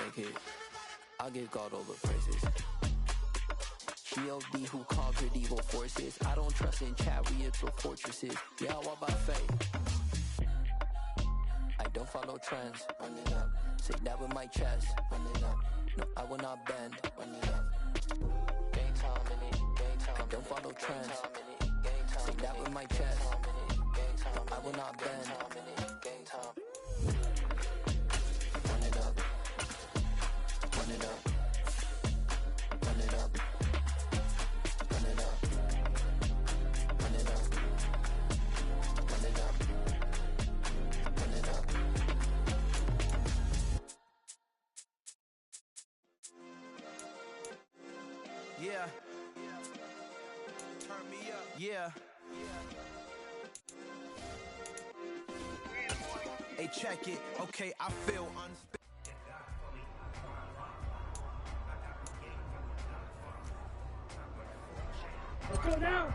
make it. I give God all the praises. G.O.D. who conquered evil forces. I don't trust in chariots or fortresses. Yeah, I walk by faith. I don't follow trends. Run it up. Say that with my chest. Run it up. No, I will not bend. Run it up. Game time in it. Game time. I don't follow trends. Say that with my chest. No, I will not bend. Game time. Run it up. Run it up. Run it up. Run it up. Run it up. Run it up. Run it up. Yeah. Turn me up. Yeah. Hey, check it. Okay, I feel Let's go now.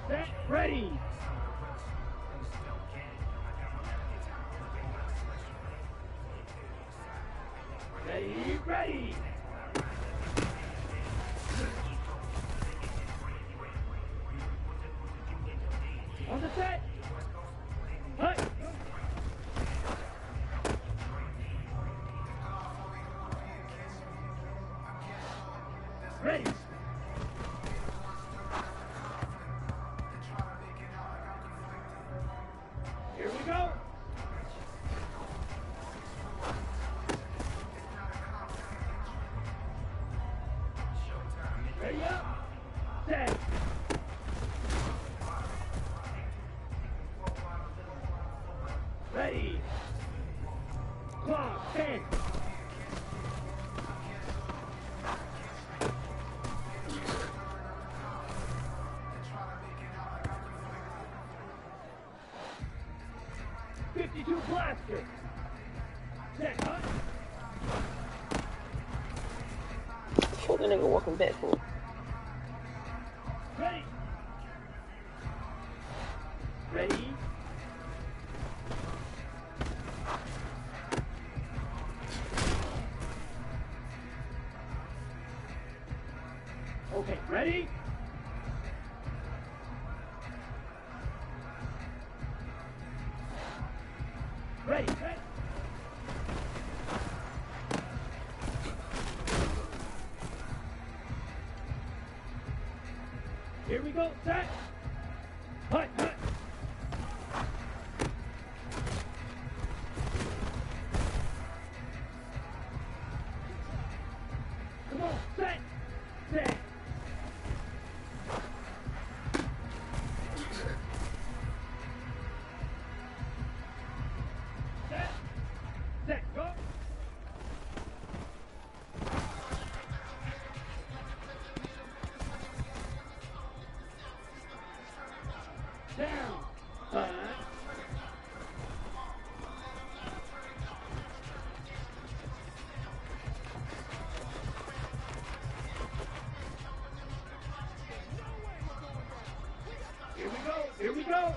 Set, ready. Ready, ready. On the set. Hut. Ready. Here we go. Ready up. Set. Ready. Clock 10. .52 blaster. Set. Hut. What the nigga walking back for? Ready. Ready. Okay, ready? Ready, ready. Here we go, set. Hut, hut. Come on, set. Set. Set. Set, go. Down. Here we go. Here we go.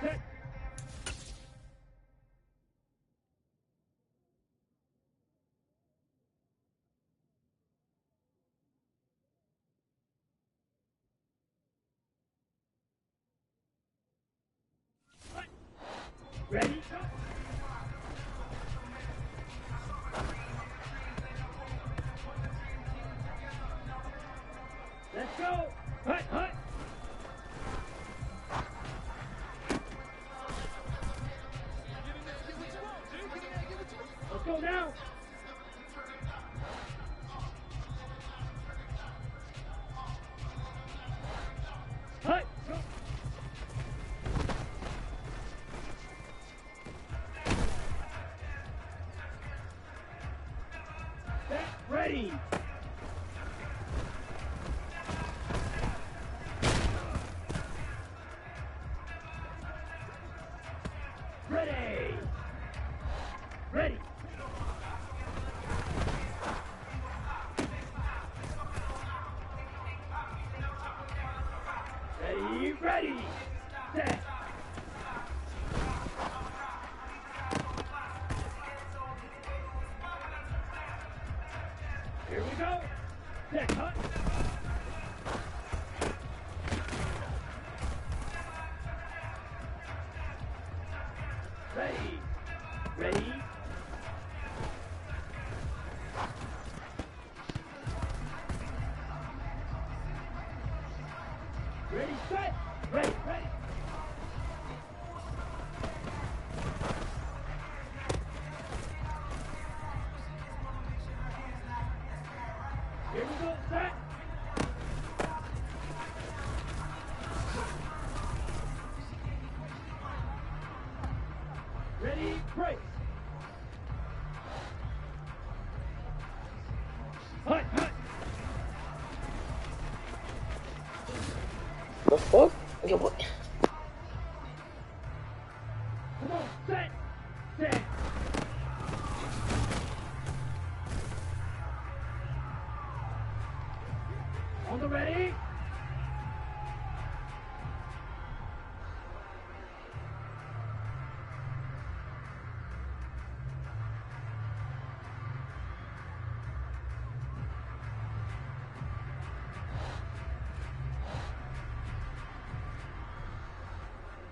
Set. Ready? Let's go! Hut, hut! Let's go now! Hut! Go! Ready, ready, set. Here we go. Set, hut. Ready, ready. Ready, set. Ready, ready. Here we go, set. Ready, break. Hut, hut. The fuck? Yeah, what? Come on, set. Set. On the ready.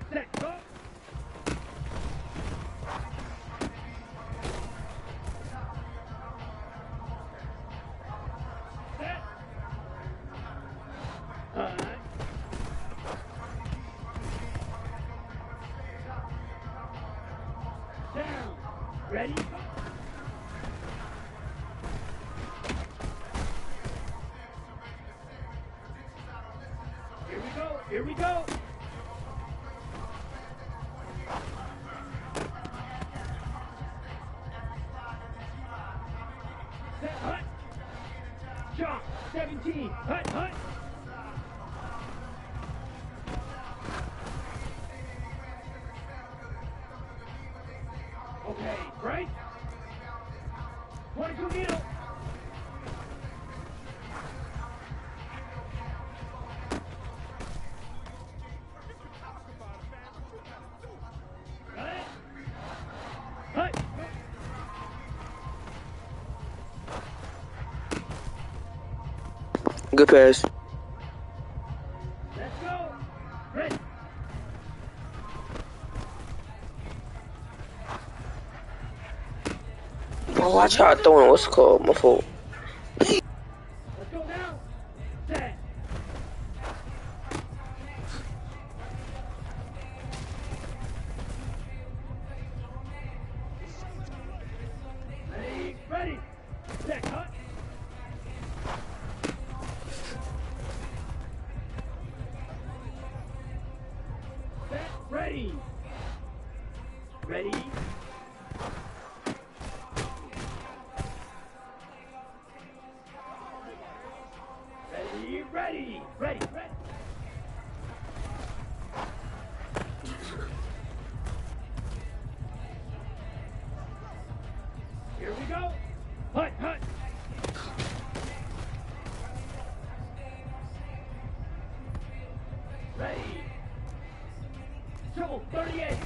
Set, go. Set. Alright. Down. Ready? Here we go. Here we go. Set, hut. Shot. 17. Hut, hut. Okay, break. 22 needle. Got it? Hut. Good pass. Let's go. Ready. Oh, watch how I throwing what's it called? My fault. Let's go now. Set. Ready, ready. Set, hut. Set, ready. Ready. Ready, ready, ready, ready. Here we go. Hut, hut. Ready. Triple 38.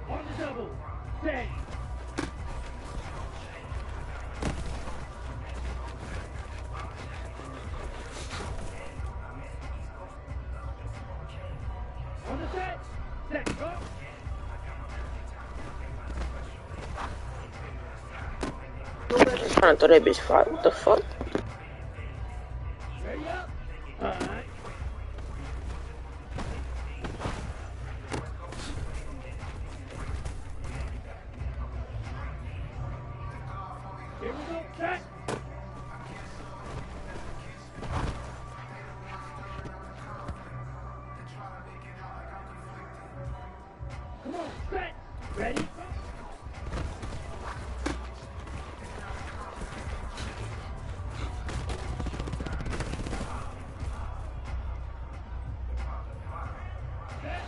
On the double. Set. On the set. Set. Go. Trying to throw that bitch far. What the fuck? Ready up. Alright. Here we go. Set. Come on. Set. Ready. Set.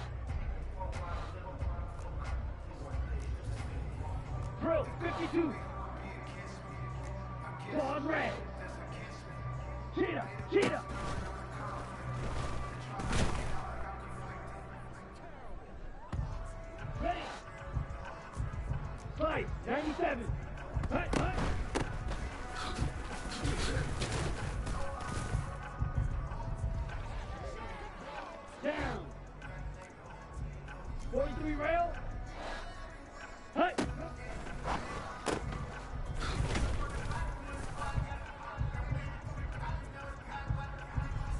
3. 52. Claws raised. Cheetah, cheetah. Ready. Slice, 97. Hut, hut. Down. 43 rail. Hut.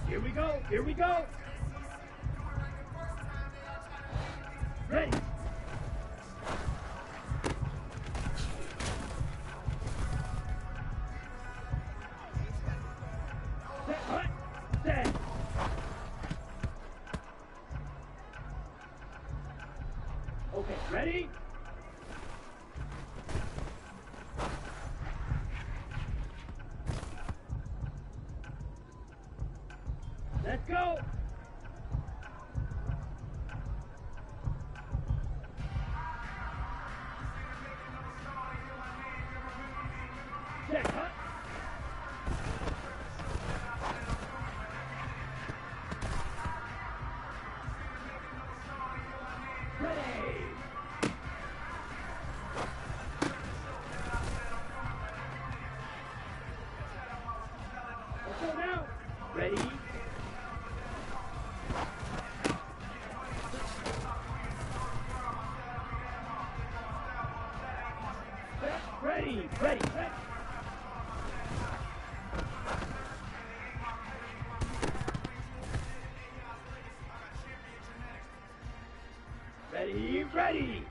Here we go, here we go. Ready. Set, hut, set. Okay, ready? Let's go. Check, hut. Ready. Let's go now. Ready. Ready, ready, ready. Ready, ready.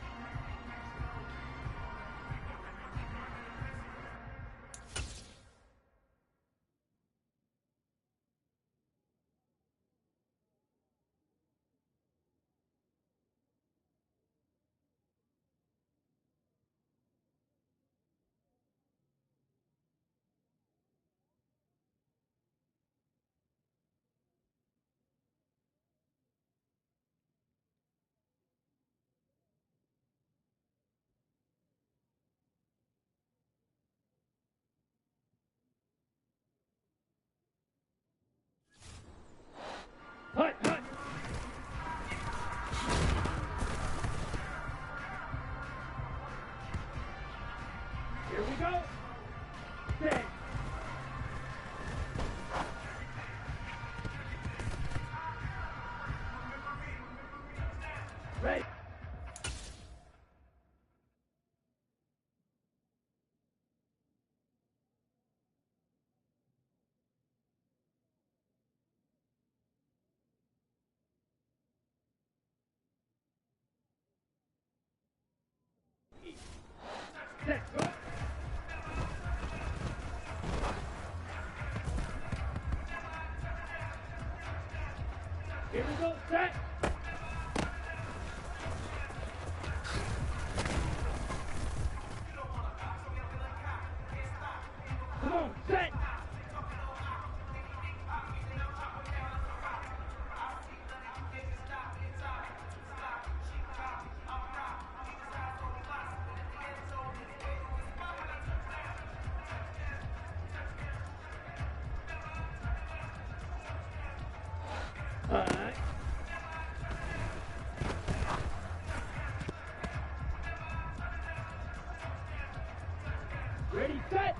Hut, hut. Here we go. Set. Ready. Set. Go. Here we go. Set. Come on. Set. All right. Ready, set.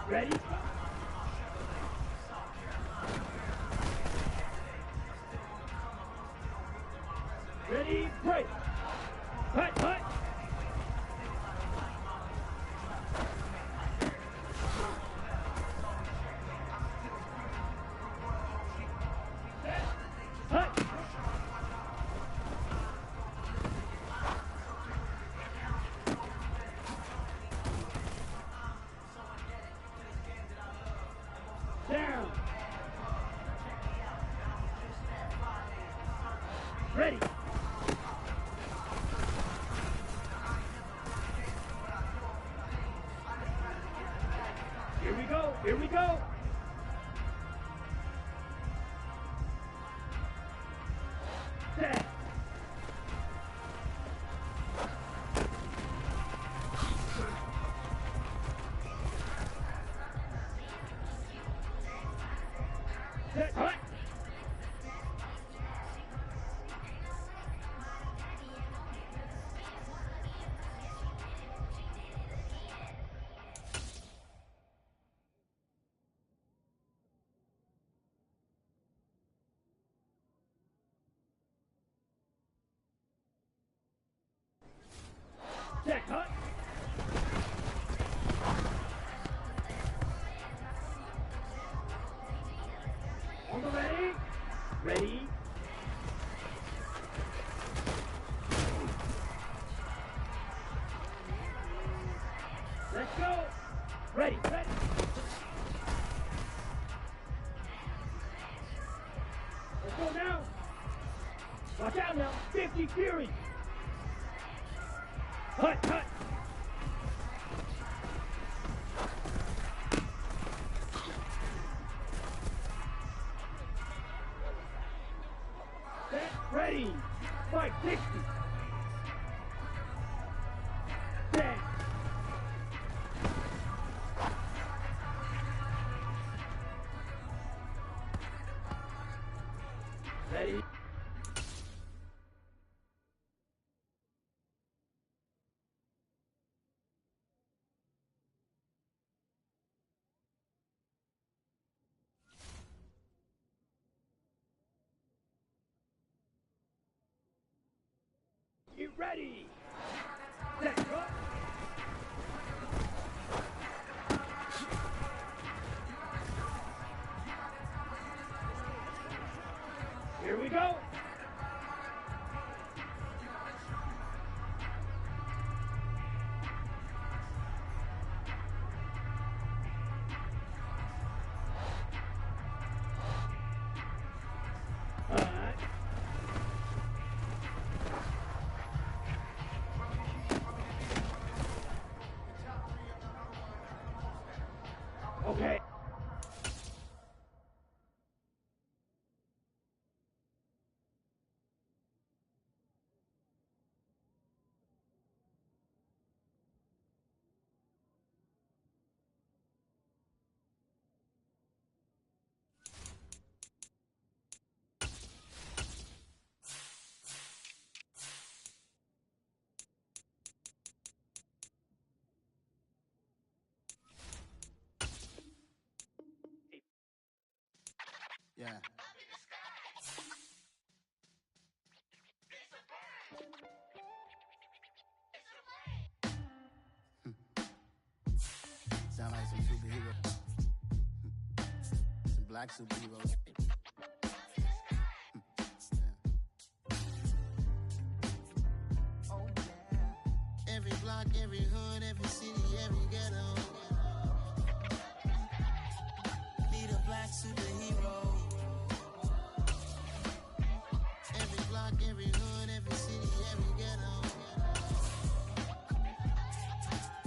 Ready. Ready, break. Hut, hut. Set. Hut. Down. Ready. Here we go. Here we go. Set. Check, hut. On the ready. Ready. Let's go. Ready, ready. Let's go now. Watch out now. 50 Fury. Hut, hut. Set, ready. Fight 60. Set. Ready. Get ready. Set, go. Here we go. All right. Okay. Yeah. Sound like some superheroes. Some black superheroes. Oh, yeah. Every block, every hood, every city, every ghetto. Need a black superhero. Every block, every hood, every city, every ghetto.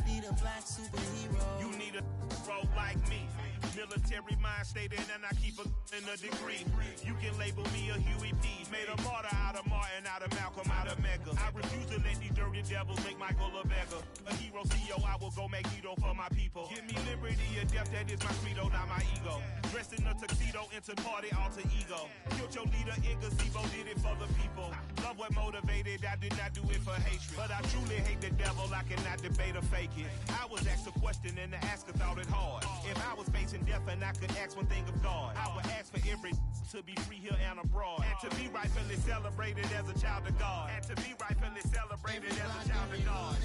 Need a black superhero. You need a bro like me. Military mind stated, and I keep in a degree. You can label me a Huey P. Made a martyr out of Martin, out of Malcolm, out of Mega. I refuse to let these dirty devils make Michael a beggar. A hero CEO, I will go Magneto for my people. Give me liberty or death, that is my credo, not my ego. Dressed in a tuxedo, into party, alter ego. Killed your leader in gazebo, did it for the people. Love what motivated, I did not do it for hatred. But I truly hate the devil, I cannot debate or fake it. I was asked a question and the asker thought it hard. If I was facing death and I could ask one thing of God, I would ask for every to be free here and abroad. And to be rightfully celebrated as a child of God. And to be rightfully celebrated as a child of God.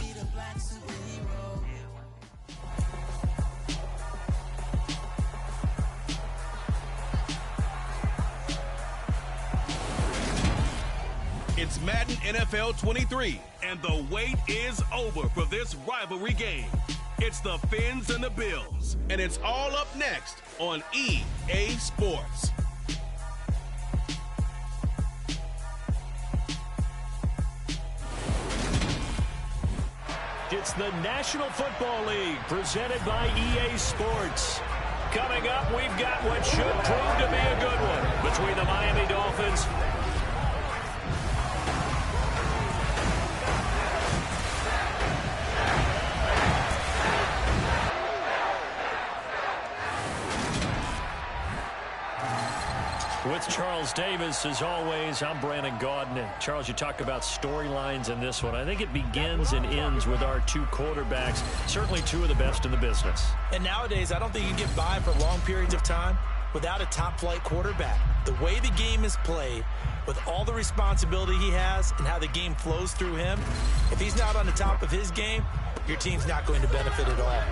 Need a black superhero. It's Madden NFL 23, and the wait is over for this rivalry game. It's the Fins and the Bills, and it's all up next on EA Sports. It's the National Football League presented by EA Sports. Coming up, we've got what should prove to be a good one between the Miami Dolphins with Charles Davis. As always, I'm Brandon Gaudin. And Charles, you talk about storylines in this one. I think it begins and ends with our two quarterbacks, certainly two of the best in the business. And nowadays, I don't think you can get by for long periods of time without a top-flight quarterback. The way the game is played, with all the responsibility he has and how the game flows through him, if he's not on the top of his game, your team's not going to benefit at all.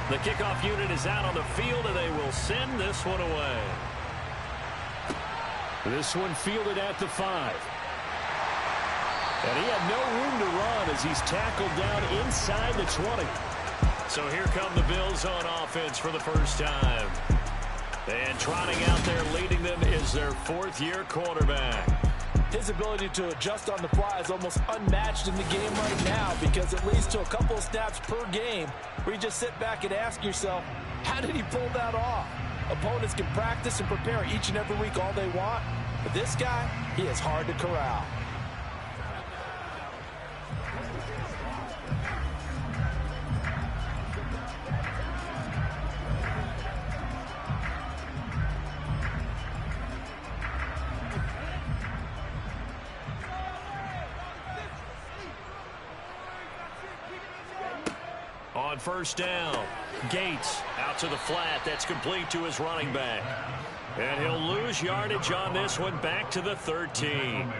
The kickoff unit is out on the field, and they will send this one away. This one fielded at the 5. And he had no room to run as he's tackled down inside the 20. So here come the Bills on offense for the first time. And trotting out there leading them is their 4th-year quarterback. His ability to adjust on the fly is almost unmatched in the game right now, because it leads to a couple of snaps per game where you just sit back and ask yourself, how did he pull that off? Opponents can practice and prepare each and every week all they want, but this guy, he is hard to corral. On first down, Gates out to the flat. That's complete to his running back. And he'll lose yardage on this one, back to the 13.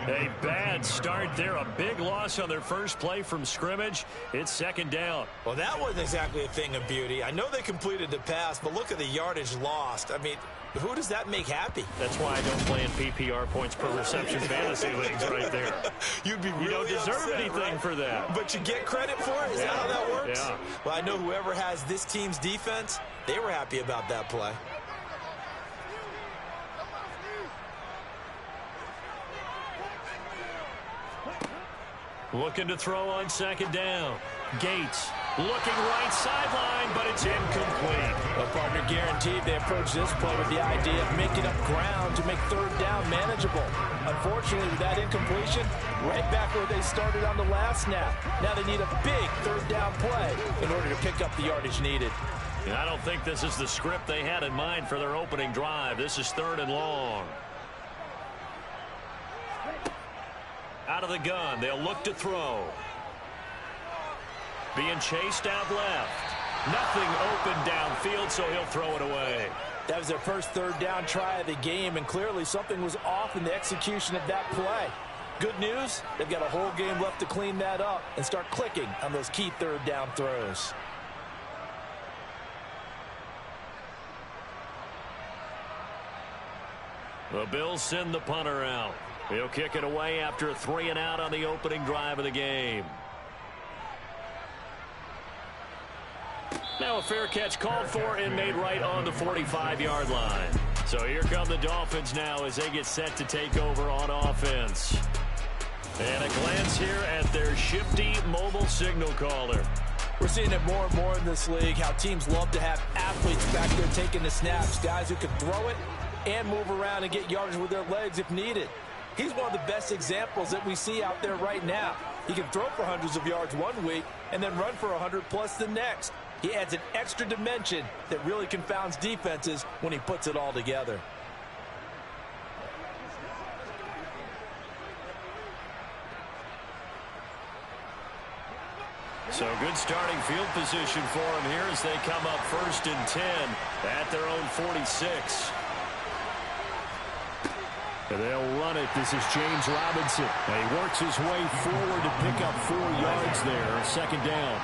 A bad start there. A big loss on their first play from scrimmage. It's second down. Well, that wasn't exactly a thing of beauty. I know they completed the pass, but look at the yardage lost. I mean, who does that make happy? That's why I don't play in PPR points per reception fantasy leagues right there. You'd be really You don't deserve upset, anything right? for that. But you get credit for it? Is that how that works? Yeah. Well, I know whoever has this team's defense, they were happy about that play. Looking to throw on second down. Gates looking right sideline, but it's incomplete. A partner guaranteed they approach this play with the idea of making up ground to make third down manageable. Unfortunately, with that incompletion, right back where they started on the last snap. Now they need a big third down play in order to pick up the yardage needed. And I don't think this is the script they had in mind for their opening drive. This is 3rd and long. Out of the gun, they'll look to throw. Being chased out left. Nothing open downfield, so he'll throw it away. That was their first third down try of the game, and clearly something was off in the execution of that play. Good news, they've got a whole game left to clean that up and start clicking on those key third down throws. The Bills send the punter out. He'll kick it away after a 3-and-out on the opening drive of the game. Now a fair catch called for and made right on the 45-yard line. So here come the Dolphins now as they get set to take over on offense. And a glance here at their shifty mobile signal caller. We're seeing it more and more in this league, how teams love to have athletes back there taking the snaps, guys who can throw it and move around and get yardage with their legs if needed. He's one of the best examples that we see out there right now. He can throw for hundreds of yards one week and then run for 100+ the next. He adds an extra dimension that really confounds defenses when he puts it all together. So good starting field position for him here as they come up 1st and 10 at their own 46. And they'll run it. This is James Robinson. And he works his way forward to pick up 4 yards there. 2nd down.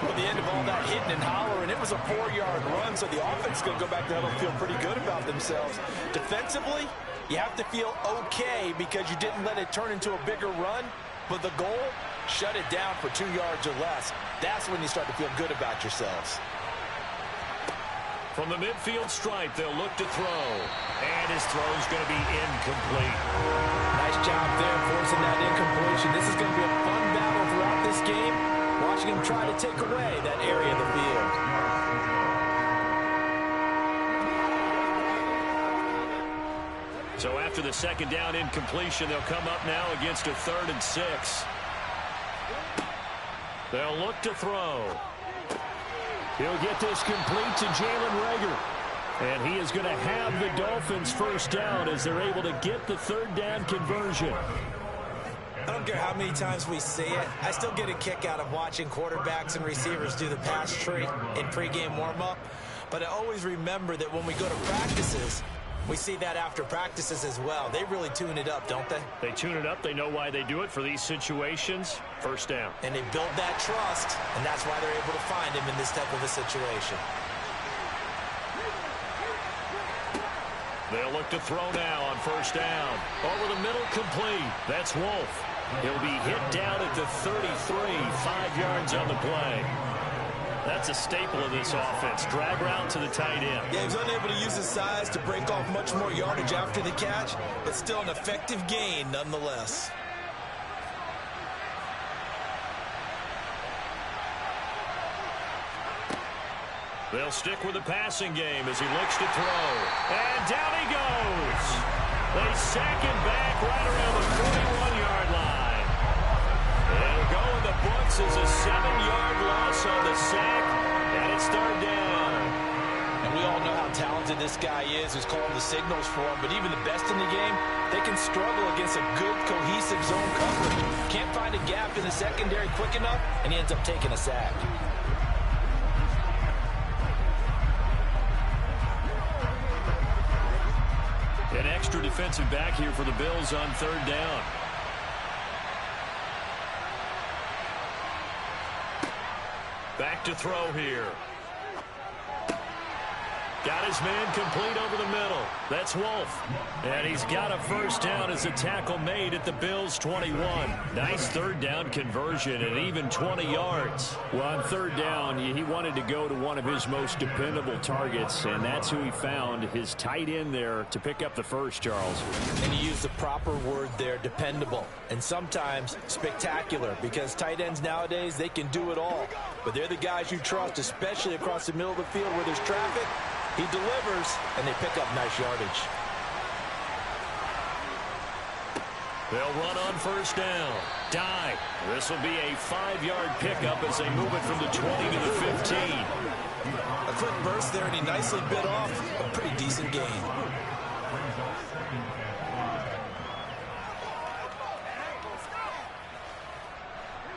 Well, the end of all that hitting and hollering, it was a 4-yard run, so the offense is going to go back to huddle and feel pretty good about themselves. Defensively, you have to feel okay because you didn't let it turn into a bigger run, but the goal, shut it down for 2 yards or less. That's when you start to feel good about yourselves. From the midfield stripe, they'll look to throw. And his throw's going to be incomplete. Nice job there forcing that incompletion. This is going to be a fun battle throughout this game, watching him try to take away that area of the field. So after the second down incompletion, they'll come up now against a 3rd and 6. They'll look to throw. He'll get this complete to Jalen Reagor. And he is going to have the Dolphins first down as they're able to get the 3rd down conversion. I don't care how many times we see it. I still get a kick out of watching quarterbacks and receivers do the pass tree in pregame warm-up. But I always remember that when we go to practices, we see that after practices as well. They really tune it up, don't they? They tune it up. They know why they do it for these situations. First down. And they build that trust, and that's why they're able to find him in this type of a situation. They'll look to throw now on first down. Over the middle, complete. That's Wolf. He'll be hit down at the 33, 5 yards on the play. That's a staple of this offense. Drag route to the tight end. Yeah, he was unable to use his size to break off much more yardage after the catch, but still an effective gain nonetheless. They'll stick with the passing game as he looks to throw. And down he goes. They sack him back right around the 41-yard line. It'll go in the books as a 7-yard loss on the sack, and it's 3rd down. And we all know how talented this guy is who's calling the signals for him, but even the best in the game, they can struggle against a good, cohesive zone coverage. Can't find a gap in the secondary quick enough, and he ends up taking a sack. An extra defensive back here for the Bills on 3rd down. Back to throw here. Got his man complete over the middle. That's Wolf. And he's got a first down as a tackle made at the Bills' 21. Nice 3rd down conversion and even 20 yards. Well, on 3rd down, he wanted to go to one of his most dependable targets, and that's who he found, his tight end there, to pick up the first, Charles. And he used the proper word there, dependable, and sometimes spectacular, because tight ends nowadays, they can do it all. But they're the guys you trust, especially across the middle of the field where there's traffic. He delivers, and they pick up nice yardage. They'll run on first down. Dye. This will be a 5-yard pickup as they move it from the 20 to the 15. A quick burst there, and he nicely bit off a pretty decent gain.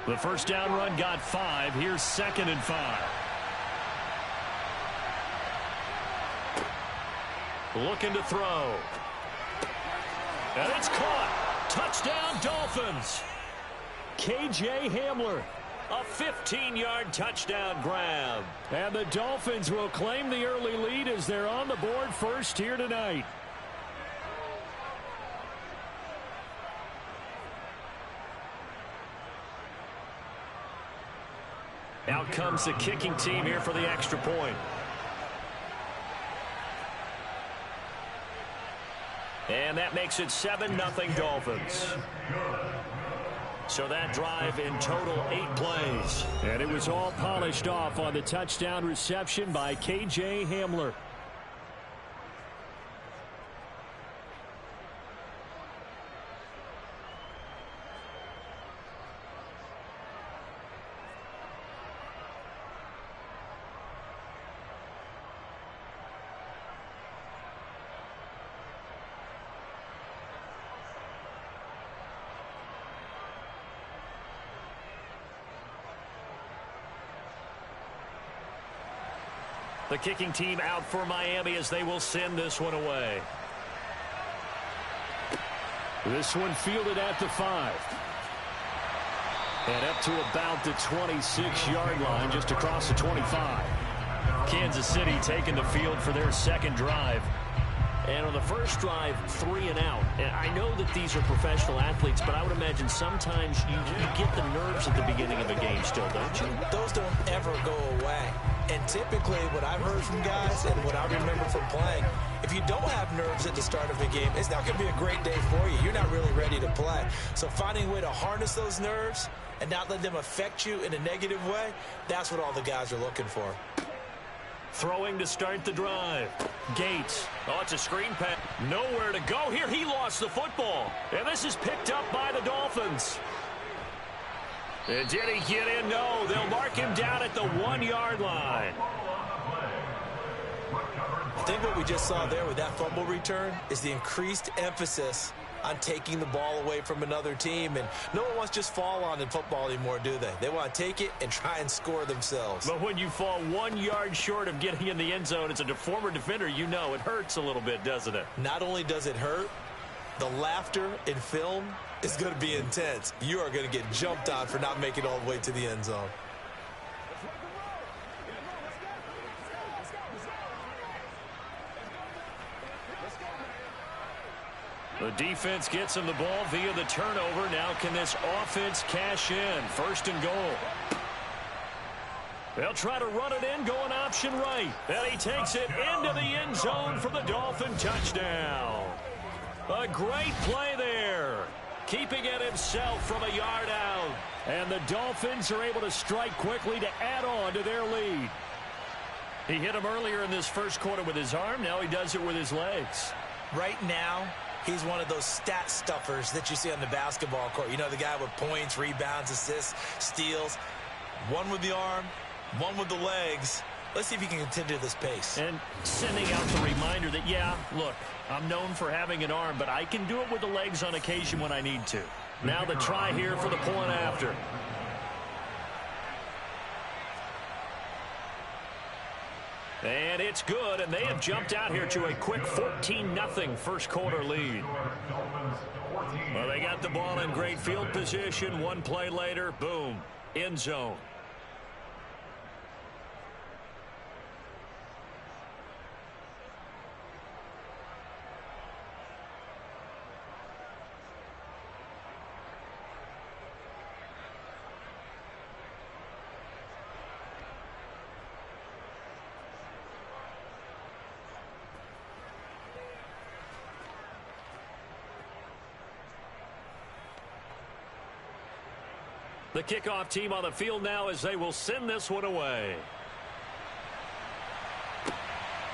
The first down run got 5. Here's 2nd and 5. Looking to throw. And it's caught. Touchdown, Dolphins. KJ Hamler. A 15-yard touchdown grab. And the Dolphins will claim the early lead as they're on the board first here tonight. Out comes the kicking team here for the extra point. And that makes it 7-0 Dolphins. So that drive in total 8 plays. And it was all polished off on the touchdown reception by KJ Hamler. The kicking team out for Miami as they will send this one away. This one fielded at the 5. And up to about the 26-yard line, just across the 25. Kansas City taking the field for their second drive. And on the first drive, 3 and out. And I know that these are professional athletes, but I would imagine sometimes you get the nerves at the beginning of a game still, don't you? Those don't ever go away. And typically what I've heard from guys and what I remember from playing, if you don't have nerves at the start of a game, it's not going to be a great day for you. You're not really ready to play. So finding a way to harness those nerves and not let them affect you in a negative way, that's what all the guys are looking for. Throwing to start the drive. Gates. Oh, it's a screen pass. Nowhere to go here. He lost the football. And this is picked up by the Dolphins. And did he get in? No. They'll mark him down at the 1-yard line. I think what we just saw there with that fumble return is the increased emphasis on taking the ball away from another team. And no one wants to just fall on in football anymore, do they? They want to take it and try and score themselves. But when you fall 1 yard short of getting in the end zone as a former defender, you know it hurts a little bit, doesn't it? Not only does it hurt, the laughter in film is going to be intense. You are going to get jumped on for not making it all the way to the end zone. The defense gets him the ball via the turnover. Now can this offense cash in? 1st and goal. They'll try to run it in, going option right. And he takes it into the end zone for the Dolphin touchdown. A great play there. Keeping it himself from a yard out. And the Dolphins are able to strike quickly to add on to their lead. He hit him earlier in this first quarter with his arm. Now he does it with his legs. Right now, he's one of those stat stuffers that you see on the basketball court. You know, the guy with points, rebounds, assists, steals. One with the arm, one with the legs. Let's see if he can continue this pace. And sending out the reminder that, yeah, look, I'm known for having an arm, but I can do it with the legs on occasion when I need to. Now the try here for the point after. And it's good, and they have jumped out here to a quick 14-0 first quarter lead. Well, they got the ball in great field position. One play later, boom, end zone. The kickoff team on the field now as they will send this one away.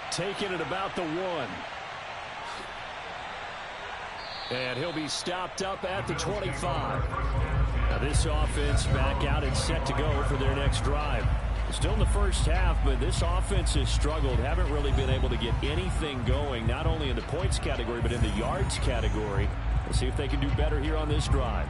Taking it about the 1. And he'll be stopped up at the 25. Now this offense back out and set to go for their next drive. Still in the first half, but this offense has struggled. Haven't really been able to get anything going, not only in the points category, but in the yards category. Let's see if they can do better here on this drive.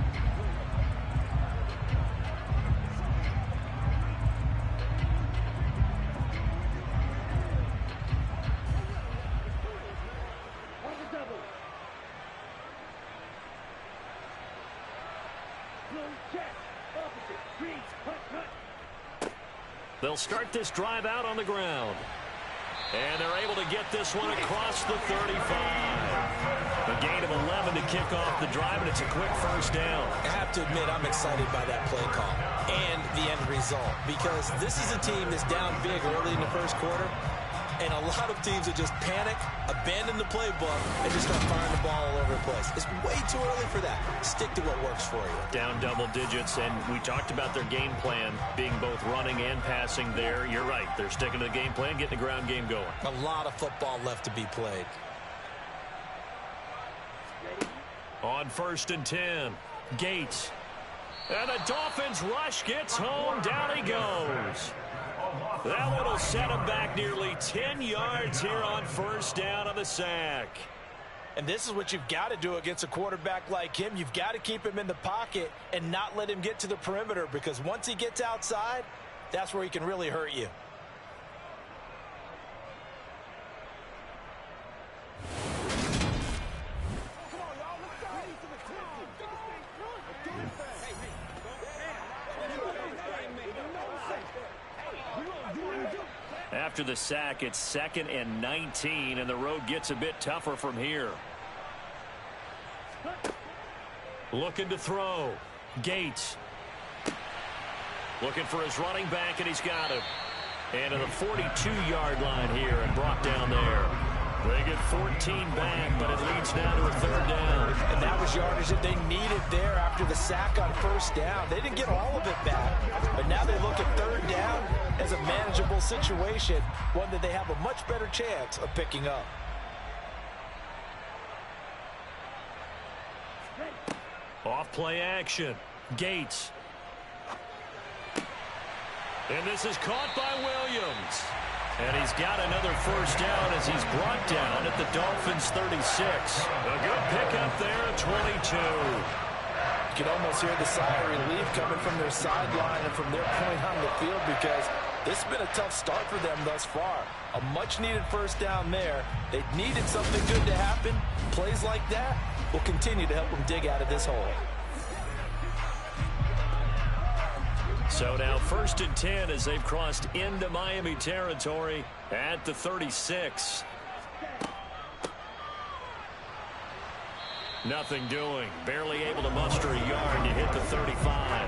They'll start this drive out on the ground. And they're able to get this one across the 35. A gain of 11 to kick off the drive, and it's a quick first down. I have to admit, I'm excited by that play call and the end result, because this is a team that's down big early in the first quarter, and a lot of teams that just panic, abandon the playbook, and just start firing the ball all over the place. It's way too early for that. Stick to what works for you. Down double digits, and we talked about their game plan being both running and passing there. You're right. They're sticking to the game plan, getting the ground game going. A lot of football left to be played. On 1st and 10, Gates. And the Dolphins rush gets home. Down he goes. That one will set him back nearly 10 yards here on first down on the sack. And this is what you've got to do against a quarterback like him. You've got to keep him in the pocket and not let him get to the perimeter, because once he gets outside, that's where he can really hurt you. after the sack. It's 2nd and 19, and the road gets a bit tougher from here. Looking to throw. Gates. Looking for his running back, and he's got him. And to the 42-yard line here and brought down there. They get 14 back, but it leads now to a 3rd down. And that was yardage that they needed there after the sack on 1st down. They didn't get all of it back, but now they look at 3rd down as a manageable situation, one that they have a much better chance of picking up. Off play action. Gates. And this is caught by Williams. And he's got another 1st down as he's brought down at the Dolphins' 36. A good pickup there at 22. You can almost hear the sigh of relief coming from their sideline and from their point on the field, because this has been a tough start for them thus far. A much-needed 1st down there. They needed something good to happen. Plays like that will continue to help them dig out of this hole. So now 1st and 10 as they've crossed into Miami territory at the 36. Nothing doing. Barely able to muster a yard to hit the 35.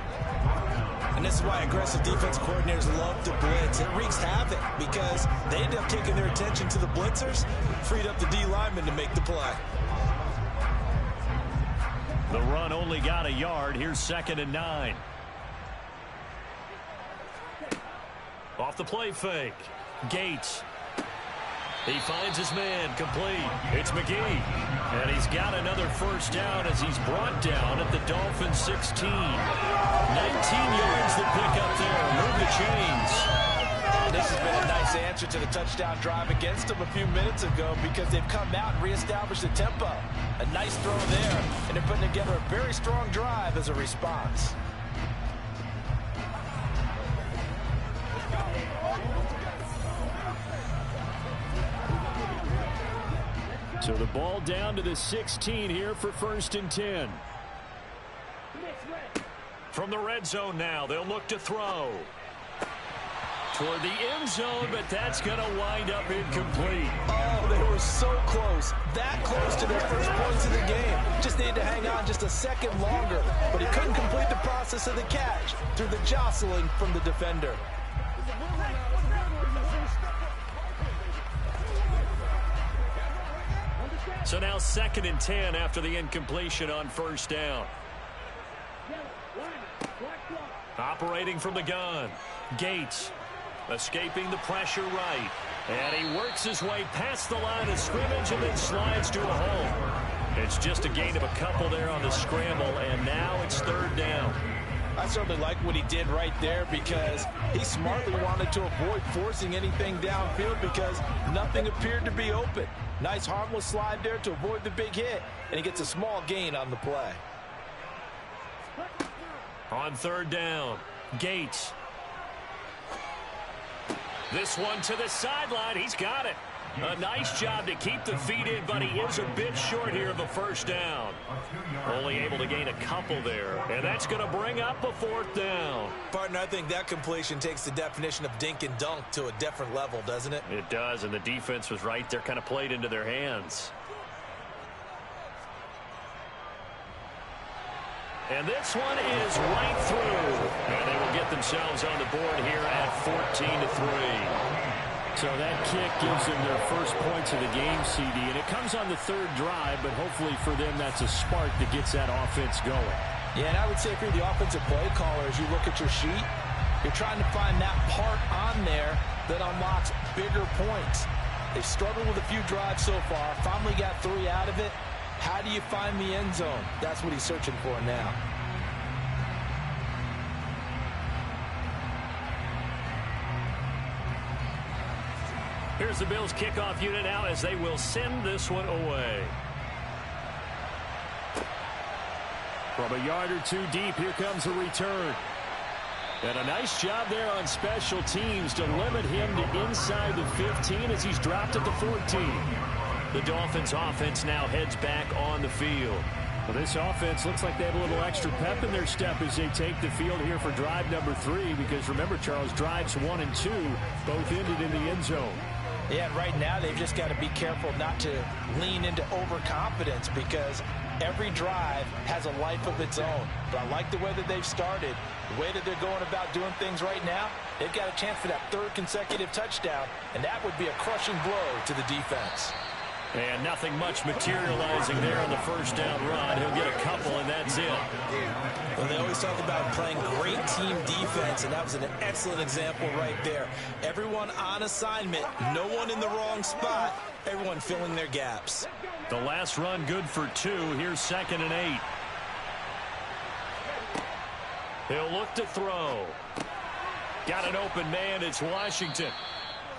And this is why aggressive defense coordinators love to blitz. It wreaks havoc because they end up taking their attention to the blitzers, freed up the D lineman to make the play. The run only got a yard. Here's 2nd and 9. Off the play fake. Gates. He finds his man. Complete. It's McGee. And he's got another 1st down as he's brought down at the Dolphins' 16. 19 yards to pick up there. Move the chains. This has been a nice answer to the touchdown drive against them a few minutes ago, because they've come out and reestablished the tempo. A nice throw there, and they're putting together a very strong drive as a response. So the ball down to the 16 here for 1st and 10. From the red zone now, they'll look to throw. Toward the end zone, but that's going to wind up incomplete. Oh, they were so close. That close to their first points of the game. Just needed to hang on just a second longer. But he couldn't complete the process of the catch through the jostling from the defender. So now 2nd and 10 after the incompletion on 1st down. Operating from the gun. Gates escaping the pressure right. And he works his way past the line of scrimmage and then slides to a hole. It's just a gain of a couple there on the scramble, and now it's 3rd down. I certainly like what he did right there, because he smartly wanted to avoid forcing anything downfield because nothing appeared to be open. Nice harmless slide there to avoid the big hit, and he gets a small gain on the play. On 3rd down, Gates. This one to the sideline. He's got it. A nice job to keep the feet in, but he is a bit short here of a 1st down. Only able to gain a couple there, and that's going to bring up a 4th down. Partner, I think that completion takes the definition of dink and dunk to a different level, doesn't it? It does, and the defense was right there, kind of played into their hands. And this one is right through. And they will get themselves on the board here at 14-3. So that kick gives them their first points of the game, CD. And it comes on the 3rd drive, but hopefully for them that's a spark that gets that offense going. Yeah, and I would say if you're the offensive play caller, as you look at your sheet, you're trying to find that part on there that unlocks bigger points. They've struggled with a few drives so far, finally got 3 out of it. How do you find the end zone? That's what he's searching for now. Here's the Bills kickoff unit now as they will send this one away. From a yard or two deep, here comes a return. And a nice job there on special teams to limit him to inside the 15 as he's dropped at the 14. The Dolphins offense now heads back on the field. Well, this offense looks like they have a little extra pep in their step as they take the field here for drive number 3, because remember, Charles, drives 1 and 2 both ended in the end zone. Yeah, and right now they've just got to be careful not to lean into overconfidence, because every drive has a life of its own. But I like the way that they've started, the way that they're going about doing things right now. They've got a chance for that 3rd consecutive touchdown, and that would be a crushing blow to the defense. And nothing much materializing there on the first down run. He'll get a couple, and that's it. Well, they always talk about playing great team defense, and that was an excellent example right there. Everyone on assignment, no one in the wrong spot, everyone filling their gaps. The last run good for 2. Here's 2nd and 8. He'll look to throw. Got an open man. It's Washington.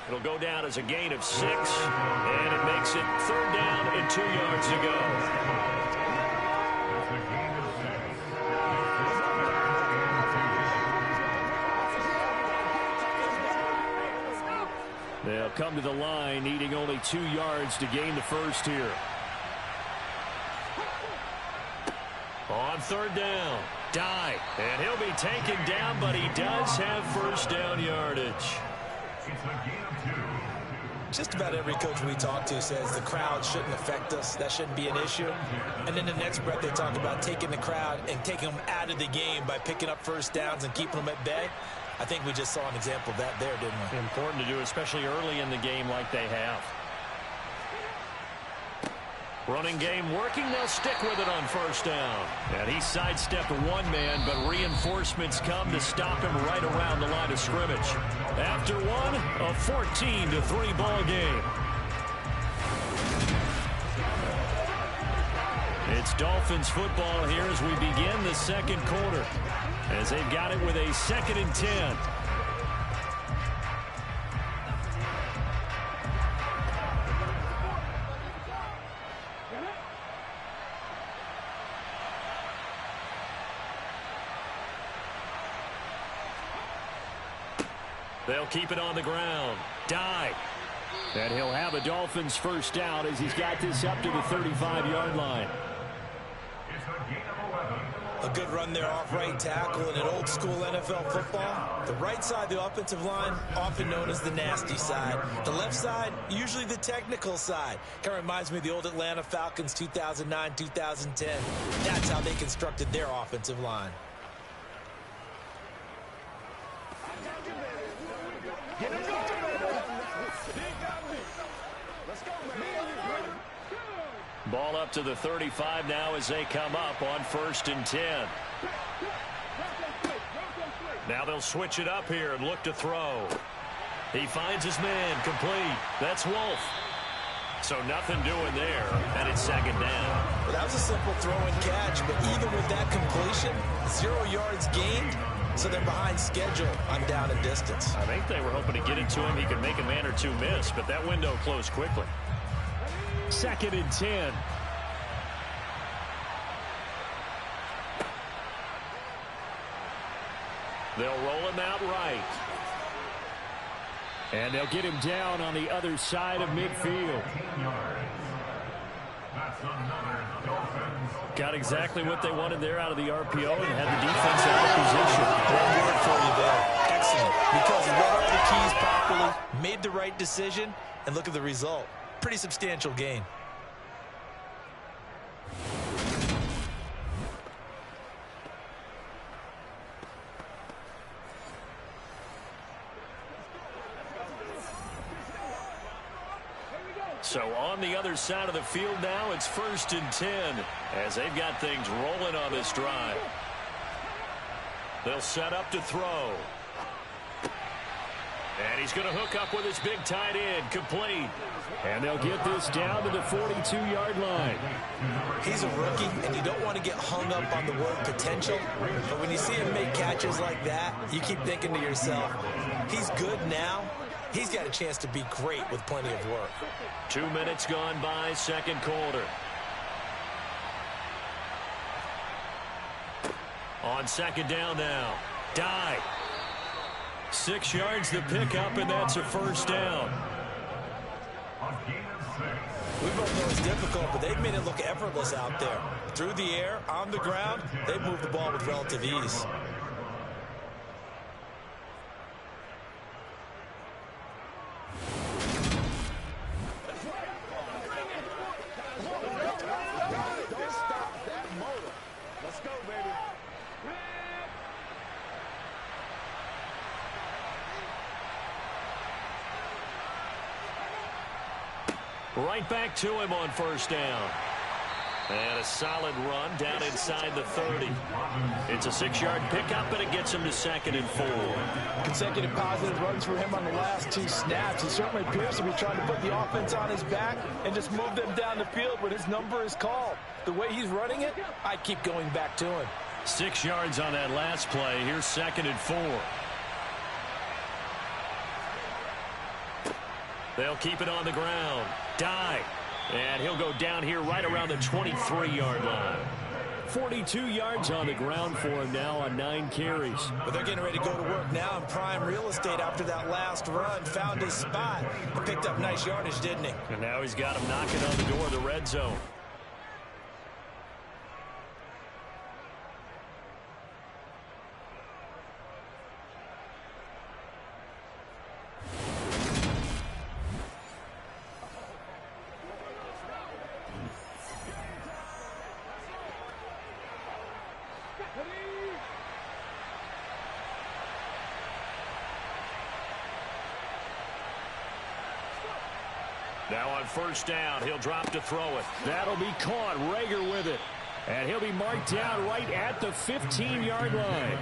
It'll go down as a gain of 6, and it makes it 3rd down and 2 yards to go. They'll come to the line, needing only 2 yards to gain the first here. On 3rd down, Dye, and he'll be taken down, but he does have first down yardage. Just about every coach we talk to says the crowd shouldn't affect us. That shouldn't be an issue. And then the next breath they talk about taking the crowd and taking them out of the game by picking up first downs and keeping them at bay. I think we just saw an example of that there, didn't we? Important to do, especially early in the game like they have. Running game working. They'll stick with it on first down. And he sidestepped 1 man, but reinforcements come to stop him right around the line of scrimmage. After 1, a 14-3 ball game. It's Dolphins football here as we begin the 2nd quarter, as they've got it with a 2nd and 10. They'll keep it on the ground. Dye. And he'll have a Dolphins first down as he's got this up to the 35-yard line. A good run there off right tackle in an old-school NFL football. The right side of the offensive line, often known as the nasty side. The left side, usually the technical side. Kind of reminds me of the old Atlanta Falcons 2009-2010. That's how they constructed their offensive line. Ball up to the 35 now as they come up on 1st and 10. Now they'll switch it up here and look to throw. He finds his man, complete. That's Wolf. So nothing doing there, and it's 2nd down. Well, that was a simple throw and catch, but even with that completion, 0 yards gained, so they're behind schedule on down and distance. I think they were hoping to get it to him. He could make a man or 2 miss, but that window closed quickly. 2nd and 10. They'll roll him out right. And they'll get him down on the other side of midfield. Got exactly what they wanted there out of the RPO and had the defense out of position. One word for you there. Excellent. Because he read all the keys properly, made the right decision, and look at the result. Pretty substantial gain. So on the other side of the field now, it's 1st and 10 as they've got things rolling on this drive. They'll set up to throw. And he's going to hook up with his big tight end, complete. And they'll get this down to the 42-yard line. He's a rookie, and you don't want to get hung up on the word potential. But when you see him make catches like that, you keep thinking to yourself, he's good now. He's got a chance to be great with plenty of work. 2 minutes gone by, 2nd quarter. On 2nd down now. Dye. 6 yards to pick up, and that's a first down. We both know it's difficult, but they've made it look effortless out there. Through the air, on the ground, they've moved the ball with relative ease. Right back to him on first down. And a solid run down inside the 30. It's a 6-yard pickup, and it gets him to 2nd and 4. Consecutive positive runs for him on the last 2 snaps. He certainly appears to be trying to put the offense on his back and just move them down the field when his number is called. The way he's running it, I keep going back to him. 6 yards on that last play. Here's 2nd and 4. They'll keep it on the ground. Dive. And he'll go down here right around the 23-yard line. 42 yards on the ground for him now on 9 carries. But they're getting ready to go to work now in prime real estate after that last run. Found his spot and picked up nice yardage, didn't he? And now he's got him knocking on the door of the red zone. Now on first down, he'll drop to throw it. That'll be caught. Rager with it. And he'll be marked down right at the 15-yard line.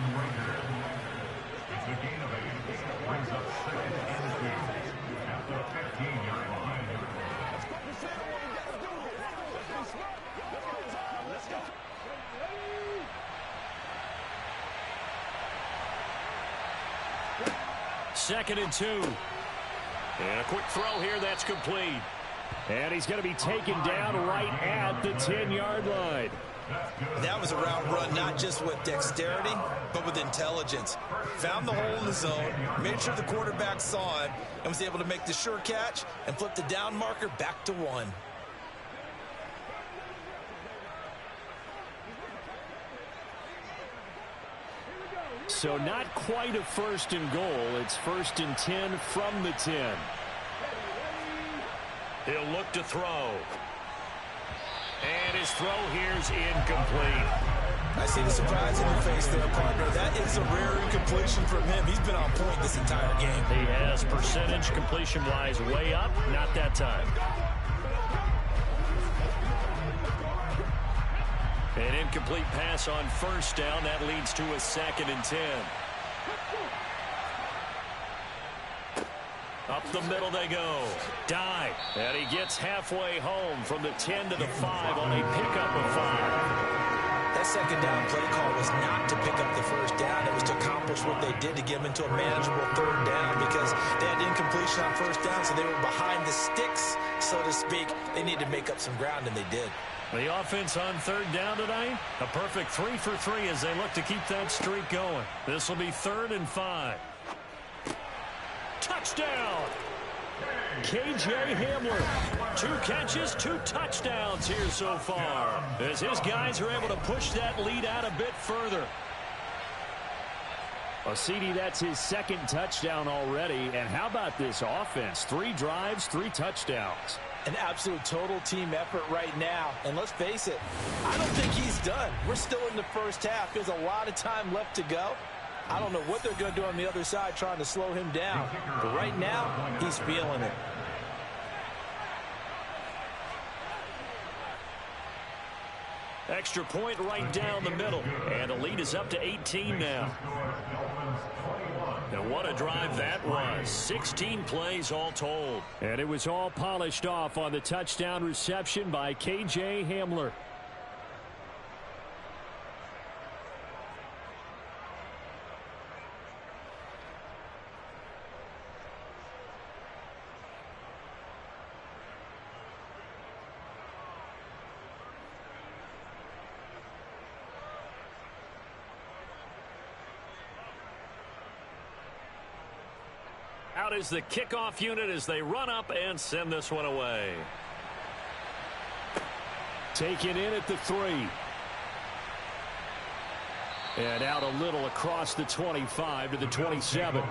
Second and 2. And a quick throw here that's complete. And he's going to be taken down right at the 10-yard line. That was a route run not just with dexterity, but with intelligence. Found the hole in the zone, made sure the quarterback saw it, and was able to make the sure catch and flip the down marker back to 1. So not quite a 1st and goal. It's 1st and 10 from the 10. He'll look to throw. And his throw here's incomplete. I see the surprise in your face there, partner. That is a rare incompletion from him. He's been on point this entire game. He has percentage completion-wise way up. Not that time. An incomplete pass on first down. That leads to a 2nd and 10. Up the middle they go. Dive. And he gets halfway home from the 10 to the 5 on a pickup of 5. That second down play call was not to pick up the first down. It was to accomplish what they did to get them into a manageable 3rd down because they had incompletion on first down, so they were behind the sticks, so to speak. They needed to make up some ground, and they did. The offense on 3rd down tonight, a perfect 3 for 3 as they look to keep that streak going. This will be 3rd and 5. Touchdown! K.J. Hamler. 2 catches, 2 touchdowns here so far, as his guys are able to push that lead out a bit further. Well, CD, that's his 2nd touchdown already. And how about this offense? 3 drives, 3 touchdowns. An absolute total team effort right now. And let's face it, I don't think he's done. We're still in the first half. There's a lot of time left to go. I don't know what they're going to do on the other side trying to slow him down. But right now, he's feeling it. Extra point right down the middle. And the lead is up to 18 now. And what a drive that was. 16 plays all told. And it was all polished off on the touchdown reception by K.J. Hamler. Out is the kickoff unit as they run up and send this one away. Taken in at the 3. And out a little across the 25 to the 27.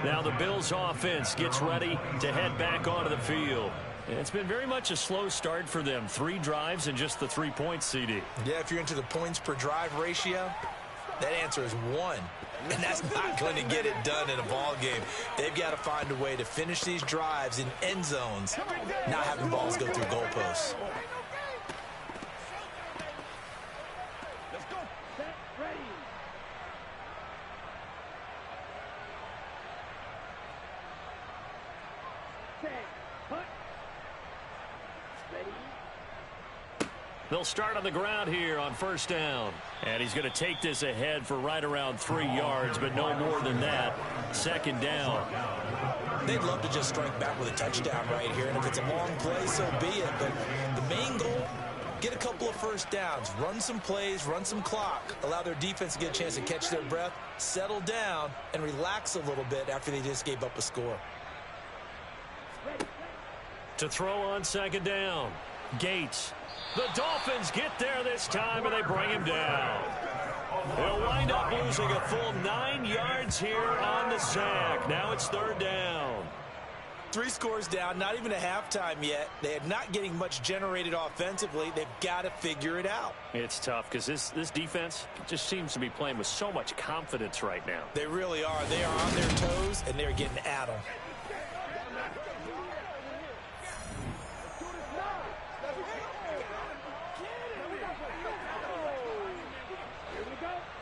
Now the Bills offense gets ready to head back onto the field. And it's been very much a slow start for them. 3 drives and just the 3 points, CD. Yeah, if you're into the points per drive ratio, that answer is 1. And that's not going to get it done in a ball game. They've got to find a way to finish these drives in end zones, not having balls go through goalposts. Let's go. Set, ready. Set, put. Ready. They'll start on the ground here on first down. And he's going to take this ahead for right around 3 yards, but no more than that. Second down. They'd love to just strike back with a touchdown right here, and if it's a long play, so be it. But the main goal, get a couple of first downs, run some plays, run some clock, allow their defense to get a chance to catch their breath, settle down, and relax a little bit after they just gave up a score. To throw on second down, Gates. The Dolphins get there this time, and they bring him down. They'll wind up losing a full 9 yards here on the sack. Now it's third down. 3 scores down, not even a halftime yet. They are not getting much generated offensively. They've got to figure it out. It's tough because this defense just seems to be playing with so much confidence right now. They really are. They are on their toes, and they're getting at them.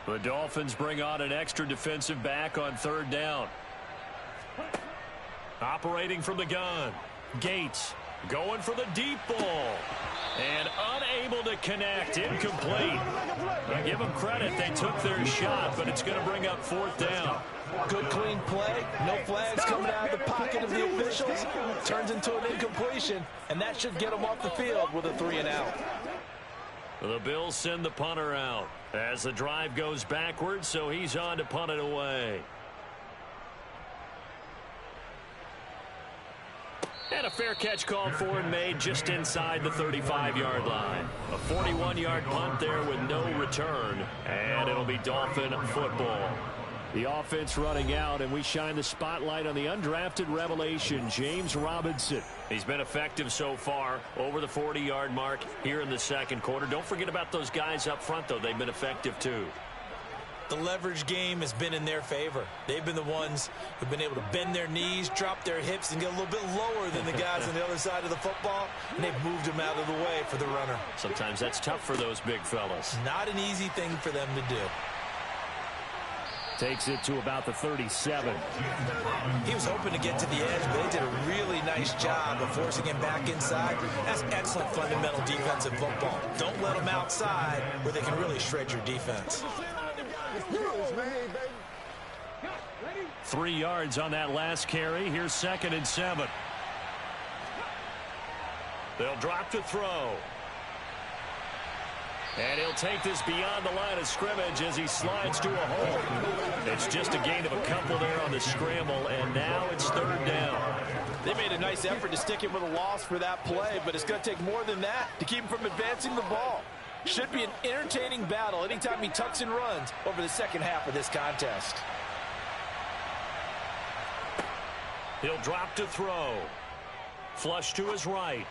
The Dolphins bring on an extra defensive back on third down. Operating from the gun. Gates going for the deep ball. And unable to connect. Incomplete. I give them credit. They took their shot, but it's going to bring up fourth down. Good clean play. No flags coming out of the pocket of the officials. Turns into an incompletion, and that should get them off the field with a 3-and-out. The Bills send the punter out as the drive goes backwards, so he's on to punt it away. And a fair catch called for and made just inside the 35-yard line. A 41-yard punt there with no return, and it'll be Dolphin football. The offense running out, and we shine the spotlight on the undrafted revelation, James Robinson. He's been effective so far, over the 40-yard mark here in the second quarter. Don't forget about those guys up front, though. They've been effective, too. The leverage game has been in their favor. They've been the ones who've been able to bend their knees, drop their hips, and get a little bit lower than the guys on the other side of the football, and they've moved them out of the way for the runner. Sometimes that's tough for those big fellas. Not an easy thing for them to do. Takes it to about the 37. He was hoping to get to the edge, but they did a really nice job of forcing him back inside. That's excellent fundamental defensive football. Don't let them outside where they can really shred your defense. 3 yards on that last carry. Here's 2nd and 7. They'll drop to throw. And he'll take this beyond the line of scrimmage as he slides to a hole. It's just a gain of a couple there on the scramble, and now it's third down. They made a nice effort to stick him with a loss for that play, but it's going to take more than that to keep him from advancing the ball. Should be an entertaining battle anytime he tucks and runs over the second half of this contest. He'll drop to throw. Flush to his right.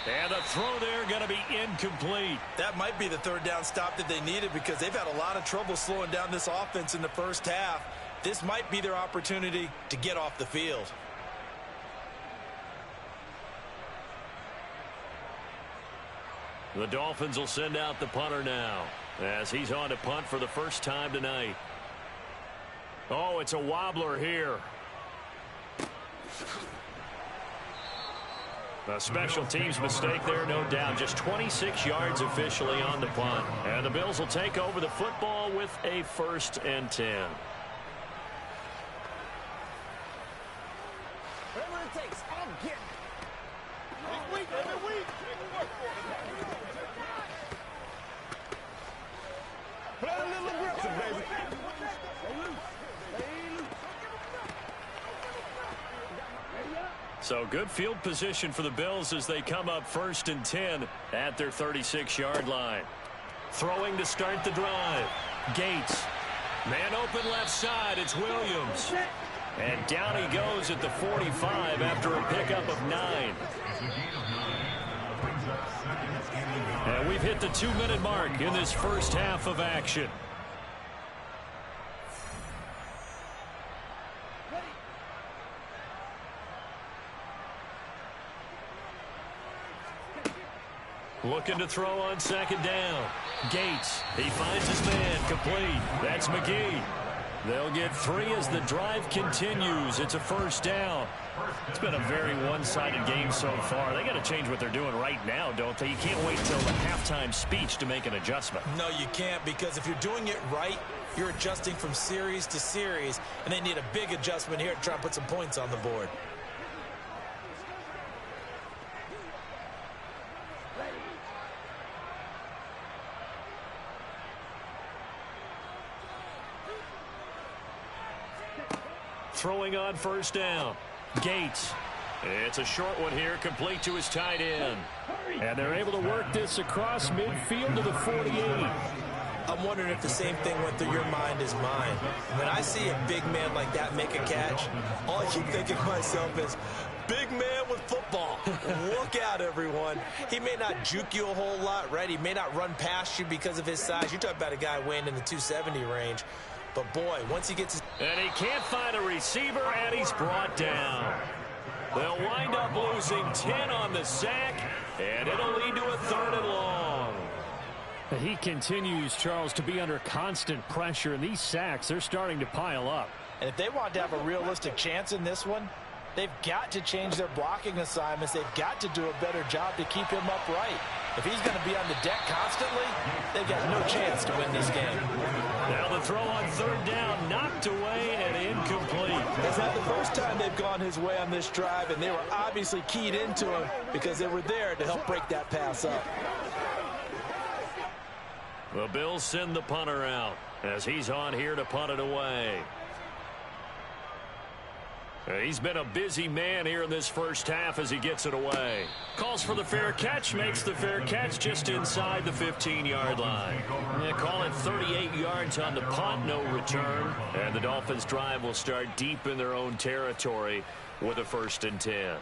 And the throw there going to be incomplete. That might be the third down stop that they needed because they've had a lot of trouble slowing down this offense in the first half. This might be their opportunity to get off the field. The Dolphins will send out the punter now as he's on to punt for the first time tonight. Oh, it's a wobbler here. A special teams mistake there, no doubt. Just 26 yards officially on the punt. And the Bills will take over the football with a 1st and 10. Whatever it takes, I'm getting it. Every week. Play a little aggressive, baby. So good field position for the Bills as they come up 1st and 10 at their 36-yard line. Throwing to start the drive. Gates. Man open left side. It's Williams. And down he goes at the 45 after a pickup of 9. And we've hit the 2-minute mark in this first half of action. Looking to throw on 2nd down. Gates. He finds his man. Complete. That's McGee. They'll get 3 as the drive continues. It's a 1st down. It's been a very one-sided game so far. They got to change what they're doing right now, don't they? You can't wait until the halftime speech to make an adjustment. No, you can't, because if you're doing it right, you're adjusting from series to series, and they need a big adjustment here to try and put some points on the board. Throwing on 1st down. Gates. It's a short one here, complete to his tight end. And they're able to work this across midfield to the 48. I'm wondering if the same thing went through your mind as mine. When I see a big man like that make a catch, all I keep thinking to myself is, big man with football. Look out, everyone. He may not juke you a whole lot, right? He may not run past you because of his size. You're talking about a guy weighing in the 270 range. But, boy, once he gets his... And he can't find a receiver, and he's brought down. They'll wind up losing 10 on the sack, and it'll lead to a 3rd and long. He continues, Charles, to be under constant pressure, and these sacks, they're starting to pile up. And if they want to have a realistic chance in this one, they've got to change their blocking assignments. They've got to do a better job to keep him upright. If he's going to be on the deck constantly, they've got no chance to win this game. Now the throw on 3rd down, knocked away and incomplete. It's not the first time they've gone his way on this drive, and they were obviously keyed into him because they were there to help break that pass up. The Bills send the punter out as he's on here to punt it away. He's been a busy man here in this first half as he gets it away. Calls for the fair catch, makes the fair catch just inside the 15-yard line. They call it 38 yards on the punt, no return. And the Dolphins' drive will start deep in their own territory with a 1st and 10.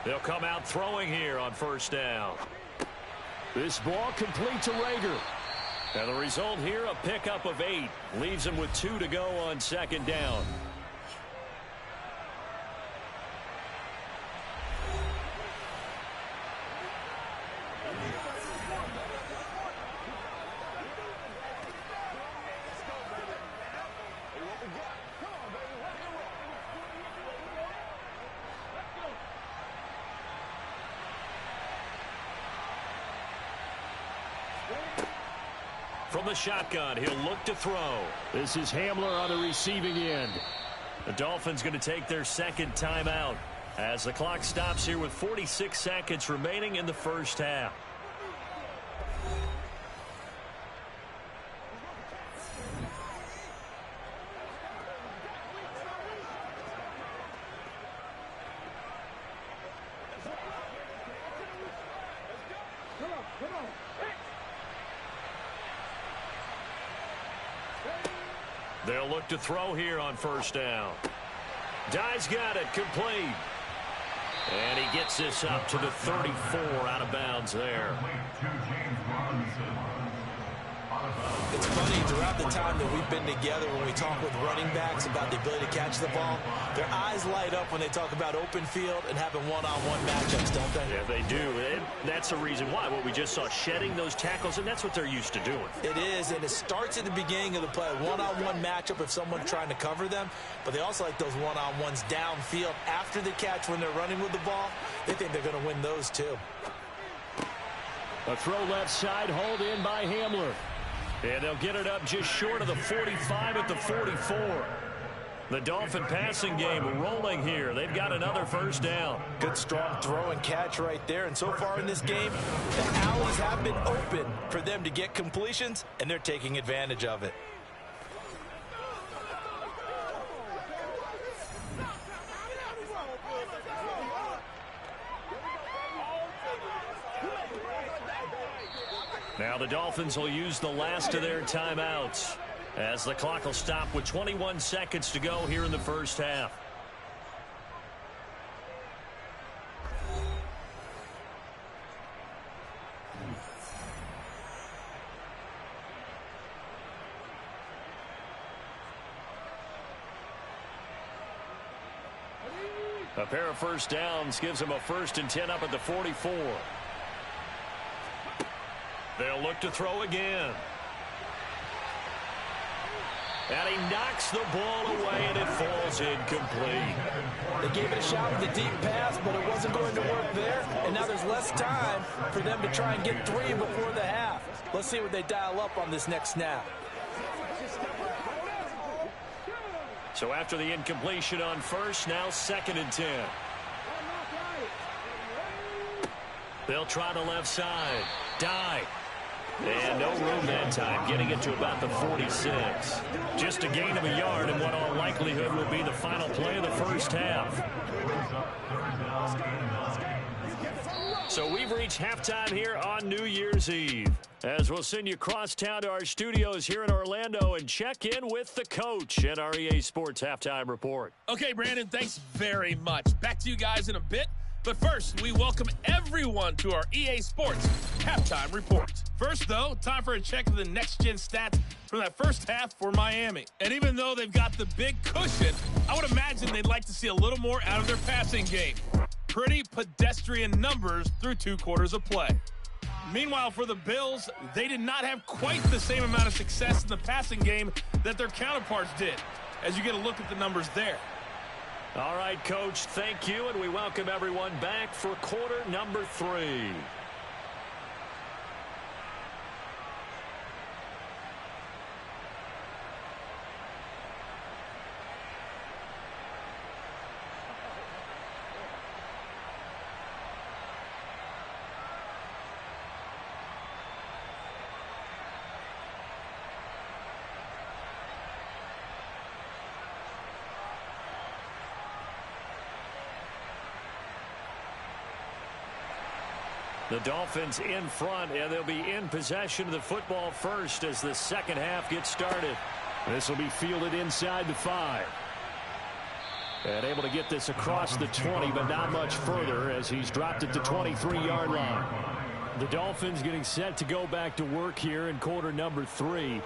They'll come out throwing here on 1st down. This ball complete to Rager. And the result here, a pickup of 8. Leaves him with 2 to go on 2nd down. From the shotgun, he'll look to throw. This is Hamler on the receiving end. The Dolphins going to take their 2nd timeout as the clock stops here with 46 seconds remaining in the first half. They'll look to throw here on 1st down. Dye's got it, complete. And he gets this up to the 34, out of bounds there. It's funny, throughout the time that we've been together, when we talk with running backs about the ability to catch the ball, their eyes light up when they talk about open field and having one-on-one matchups, don't they? Yeah, they do. And that's the reason why. What we just saw, shedding those tackles, and that's what they're used to doing. It is, and it starts at the beginning of the play. One-on-one matchup if someone's trying to cover them, but they also like those one-on-ones downfield after the catch when they're running with the ball. They think they're going to win those too. A throw left side, hauled in by Hamler. And they'll get it up just short of the 45 at the 44. The Dolphin passing game rolling here. They've got another first down. Good strong throw and catch right there. And so far in this game, the alleys have been open for them to get completions, and they're taking advantage of it. Now the Dolphins will use the last of their timeouts as the clock will stop with 21 seconds to go here in the first half. A pair of first downs gives them a 1st and 10 up at the 44. They'll look to throw again. And he knocks the ball away, and it falls incomplete. They gave it a shot with a deep pass, but it wasn't going to work there. And now there's less time for them to try and get 3 before the half. Let's see what they dial up on this next snap. So after the incompletion on first, now 2nd and 10. They'll try the left side. Dye. And no room that time, getting it to about the 46. Just a gain of a yard in what all likelihood will be the final play of the first half. So we've reached halftime here on New Year's Eve, as we'll send you across town to our studios here in Orlando and check in with the coach at our EA Sports Halftime Report. Okay, Brandon, thanks very much. Back to you guys in a bit. But first, we welcome everyone to our EA Sports Halftime Report. First, though, time for a check of the next-gen stats from that first half for Miami. And even though they've got the big cushion, I would imagine they'd like to see a little more out of their passing game. Pretty pedestrian numbers through 2 quarters of play. Meanwhile, for the Bills, they did not have quite the same amount of success in the passing game that their counterparts did, as you get a look at the numbers there. All right, Coach, thank you, and we welcome everyone back for quarter number 3. The Dolphins in front, and they'll be in possession of the football first as the second half gets started. This will be fielded inside the 5. And able to get this across the 20, but not much further as he's dropped at the 23-yard line. The Dolphins getting set to go back to work here in quarter number 3.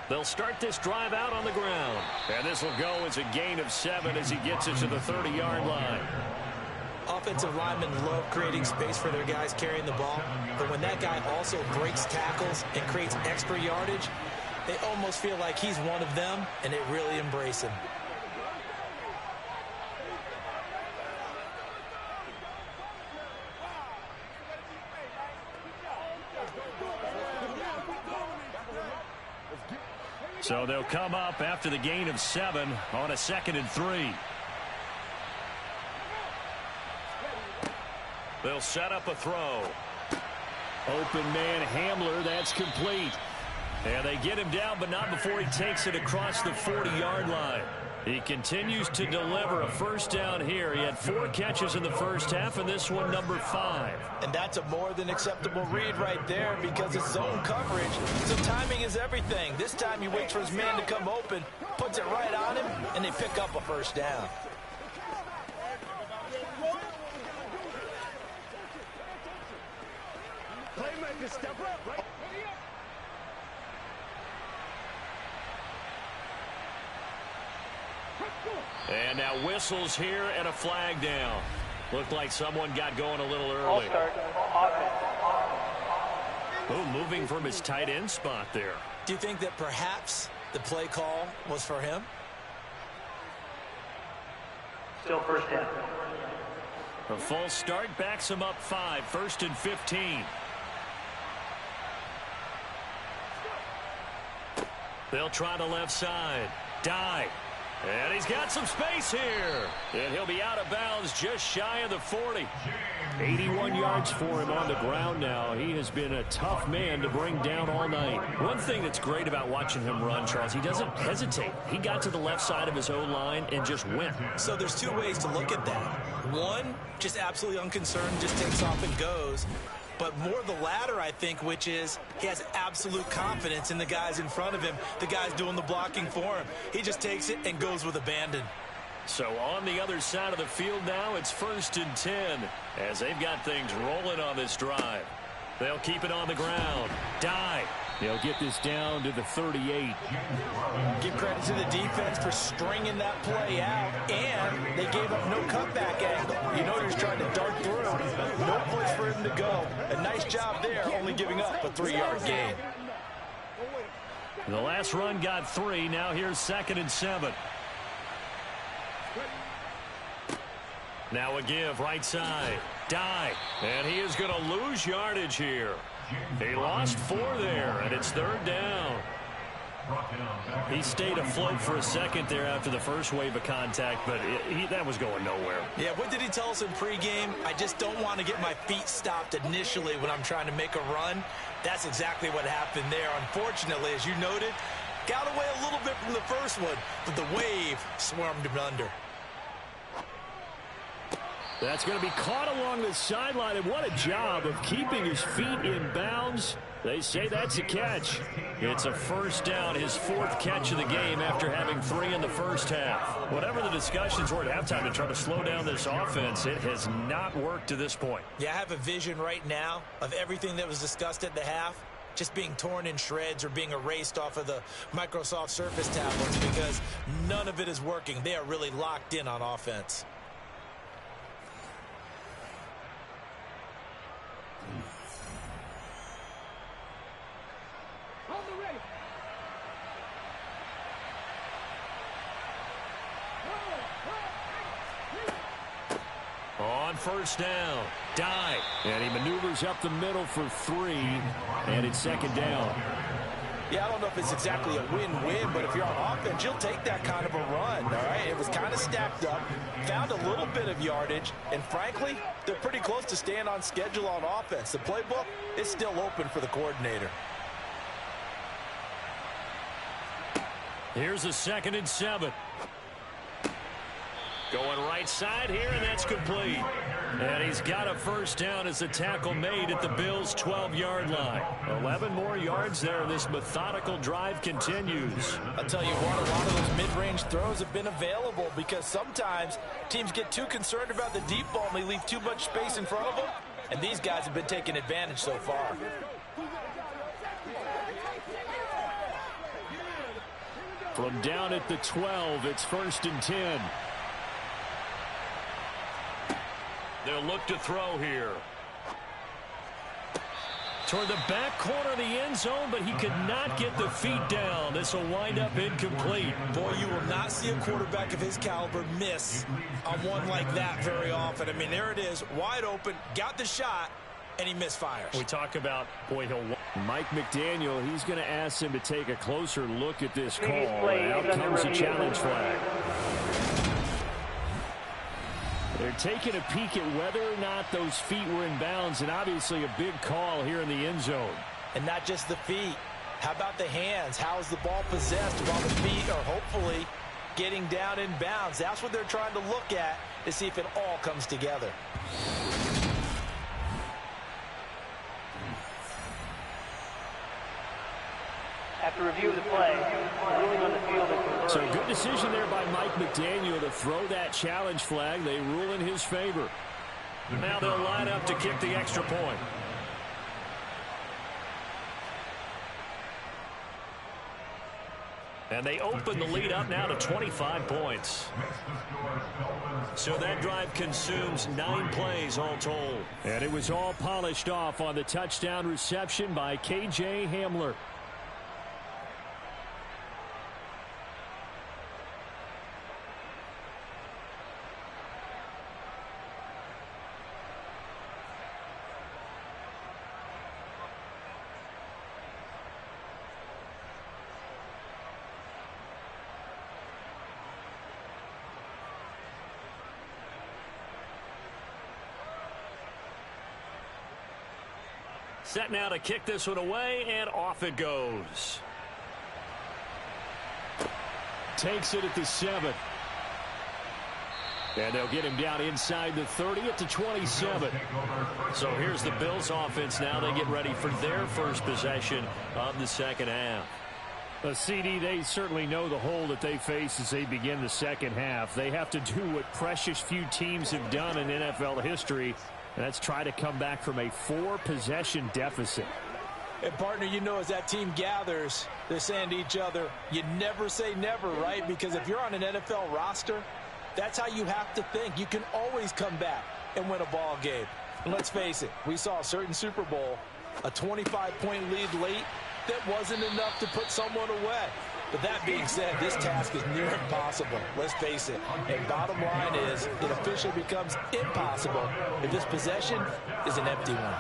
They'll start this drive out on the ground. And this will go as a gain of 7 as he gets it to the 30-yard line. Offensive linemen love creating space for their guys carrying the ball. But when that guy also breaks tackles and creates extra yardage, they almost feel like he's one of them, and they really embrace him. So they'll come up after the gain of 7 on a 2nd and 3. They'll set up a throw. Open man Hamler, that's complete. And they get him down, but not before he takes it across the 40-yard line. He continues to deliver a first down here. He had 4 catches in the first half, and this one number 5. And that's a more than acceptable read right there because it's zone coverage. So timing is everything. This time he waits for his man to come open, puts it right on him, and they pick up a first down. Playmaker, step up, right? And now whistles here and a flag down. Looked like someone got going a little early. All start. Offense. Oh, moving from his tight end spot there. Do you think that perhaps the play call was for him? Still first down. A false start backs him up 5, 1st and 15. They'll try the left side. Dye. And he's got some space here. And he'll be out of bounds just shy of the 40. 81 yards for him on the ground now. He has been a tough man to bring down all night. One thing that's great about watching him run, Charles, he doesn't hesitate. He got to the left side of his O-line and just went. So there's two ways to look at that. One, just absolutely unconcerned, just takes off and goes. But more the latter, I think, which is he has absolute confidence in the guys in front of him, the guys doing the blocking for him. He just takes it and goes with abandon. So on the other side of the field now, it's 1st and 10 as they've got things rolling on this drive. They'll keep it on the ground. Dye. They'll get this down to the 38. Give credit to the defense for stringing that play out, and they gave up no cutback angle. You know he was trying to dart through. No place for him to go. A nice job there, only giving up a 3-yard gain. The last run got 3. Now here's 2nd and 7. Now a give right side. Dye. And he is going to lose yardage here. He lost 4 there, and it's 3rd down. He stayed afloat for a second there after the first wave of contact, but that was going nowhere. Yeah, what did he tell us in pregame? I just don't want to get my feet stopped initially when I'm trying to make a run. That's exactly what happened there. Unfortunately, as you noted, got away a little bit from the first one, but the wave swarmed him under. That's going to be caught along the sideline, and what a job of keeping his feet in bounds. They say that's a catch. It's a 1st down, his 4th catch of the game after having 3 in the first half. Whatever the discussions were at halftime to try to slow down this offense, it has not worked to this point. Yeah, I have a vision right now of everything that was discussed at the half just being torn in shreds or being erased off of the Microsoft Surface tablets because none of it is working. They are really locked in on offense. On 1st down, Dye. And he maneuvers up the middle for 3, and it's 2nd down. Yeah, I don't know if it's exactly a win-win, but if you're on offense, you'll take that kind of a run, all right? It was kind of stacked up, found a little bit of yardage, and frankly, they're pretty close to staying on schedule on offense. The playbook is still open for the coordinator. Here's a 2nd and 7. Going right side here, and that's complete. And he's got a 1st down as the tackle made at the Bills' 12-yard line. 11 more yards there. This methodical drive continues. I'll tell you what, a lot of those mid-range throws have been available because sometimes teams get too concerned about the deep ball and they leave too much space in front of them. And these guys have been taking advantage so far. From down at the 12, it's 1st and 10. They'll look to throw here. Toward the back corner of the end zone, but he could not get the feet down. This will wind up incomplete. Boy, you will not see a quarterback of his caliber miss on one like that very often. I mean, there it is, wide open, got the shot, and he misfires. We talk about, boy, Mike McDaniel, he's going to ask him to take a closer look at this call. And out comes a challenge flag. They're taking a peek at whether or not those feet were in bounds, and obviously a big call here in the end zone. And not just the feet. How about the hands? How is the ball possessed while the feet are hopefully getting down in bounds? That's what they're trying to look at to see if it all comes together. After review of the play, the ruling on the field is confirmed. So good decision there by Mike McDaniel to throw that challenge flag. They rule in his favor. Now they'll line up to kick the extra point. And they open the lead up now to 25 points. So that drive consumes 9 plays all told. And it was all polished off on the touchdown reception by K.J. Hamler. Set now to kick this one away, and off it goes. Takes it at the 7. And they'll get him down inside the 30 at the 27. So here's the Bills offense now. They get ready for their first possession of the second half. CD, they certainly know the hole that they face as they begin the second half. They have to do what precious few teams have done in NFL history. And that's try to come back from a 4-possession deficit. And, partner, you know, as that team gathers, they're saying to each other, you never say never, right? Because if you're on an NFL roster, that's how you have to think. You can always come back and win a ball game. And let's face it, we saw a certain Super Bowl, a 25-point lead late that wasn't enough to put someone away. But that being said, this task is near impossible. Let's face it. And bottom line is, it officially becomes impossible if this possession is an empty one.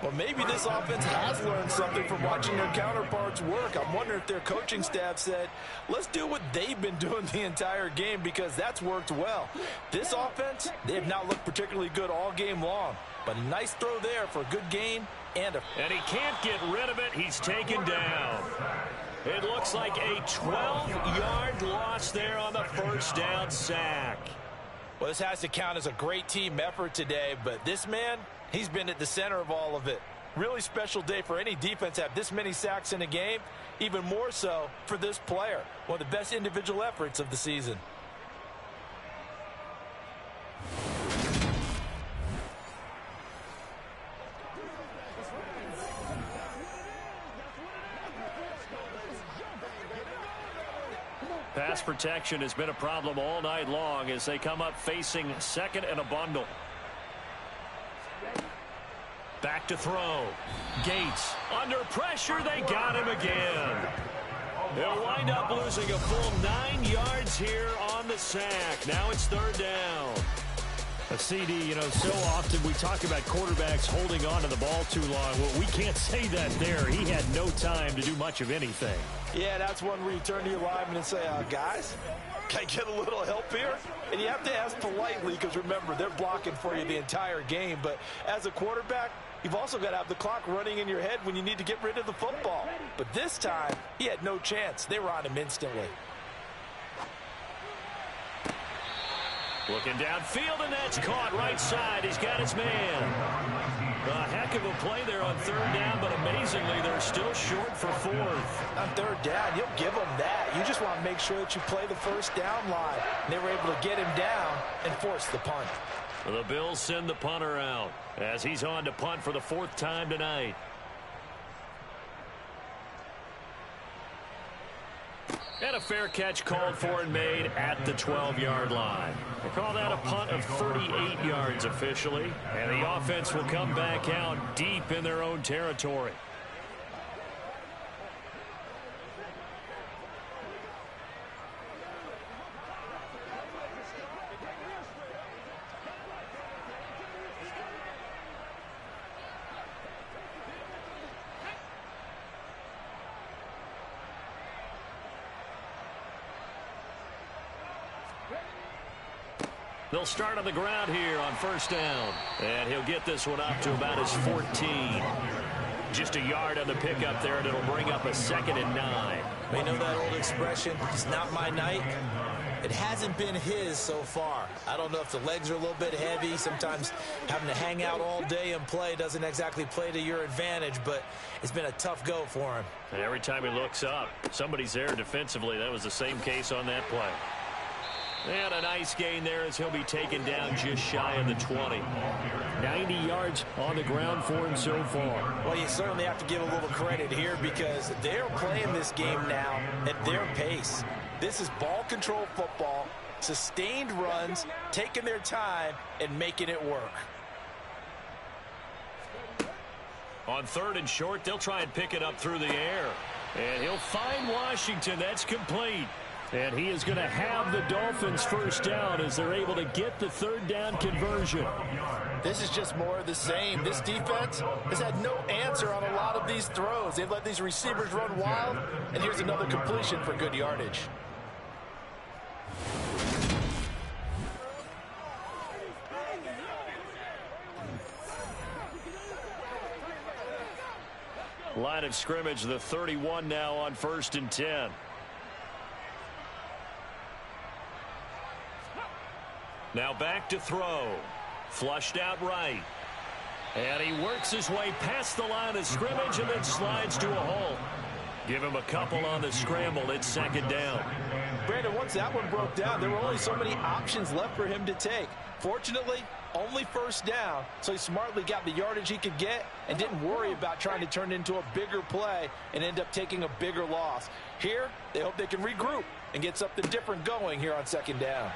Well, maybe this offense has learned something from watching their counterparts work. I'm wondering if their coaching staff said, let's do what they've been doing the entire game, because that's worked well. This offense, they have not looked particularly good all game long. But a nice throw there for a good gain. And he can't get rid of it. He's taken down. It looks like a 12-yard loss there on the first down sack. Well, this has to count as a great team effort today, but this man, he's been at the center of all of it. Really special day for any defense to have this many sacks in a game, even more so for this player. One of the best individual efforts of the season. Pass protection has been a problem all night long as they come up facing second and a bundle. Back to throw. Gates under pressure. They got him again. They'll wind up losing a full 9 yards here on the sack. Now it's third down. A CD, you know, so often we talk about quarterbacks holding on to the ball too long. Well, we can't say that there. He had no time to do much of anything. Yeah, that's one where you turn to your lineman and say, guys, can I get a little help here? And you have to ask politely because, remember, they're blocking for you the entire game. But as a quarterback, you've also got to have the clock running in your head when you need to get rid of the football. But this time, he had no chance. They were on him instantly. Looking downfield, and that's caught right side. He's got his man. A heck of a play there on third down, but amazingly, they're still short for fourth. On third down, you'll give them that. You just want to make sure that you play the first down line. They were able to get him down and force the punt. The Bills send the punter out as he's on to punt for the 4th time tonight. And a fair catch called for and made at the 12-yard line. They call that a punt of 38 yards officially. And the offense will come back out deep in their own territory. They'll start on the ground here on first down. And he'll get this one up to about his 14. Just a yard on the pickup there, and it'll bring up a 2nd and 9. You know that old expression, it's not my night? It hasn't been his so far. I don't know if the legs are a little bit heavy. Sometimes having to hang out all day and play doesn't exactly play to your advantage, but it's been a tough go for him. And every time he looks up, somebody's there defensively. That was the same case on that play. And a nice gain there as he'll be taken down just shy of the 20. 90 yards on the ground for him so far. Well, you certainly have to give a little credit here because they're playing this game now at their pace. This is ball control football, sustained runs, taking their time, and making it work. On 3rd and short, they'll try and pick it up through the air. And he'll find Washington. That's complete. And he is going to have the Dolphins first down as they're able to get the 3rd down conversion. This is just more of the same. This defense has had no answer on a lot of these throws. They've let these receivers run wild, and here's another completion for good yardage. Line of scrimmage, the 31 now on 1st and 10. Now back to throw. Flushed out right. And he works his way past the line of scrimmage and then slides to a hole. Give him a couple on the scramble. It's 2nd down. Brandon, once that one broke down, there were only so many options left for him to take. Fortunately, only 1st down, so he smartly got the yardage he could get and didn't worry about trying to turn it into a bigger play and end up taking a bigger loss. Here, they hope they can regroup and get something different going here on 2nd down.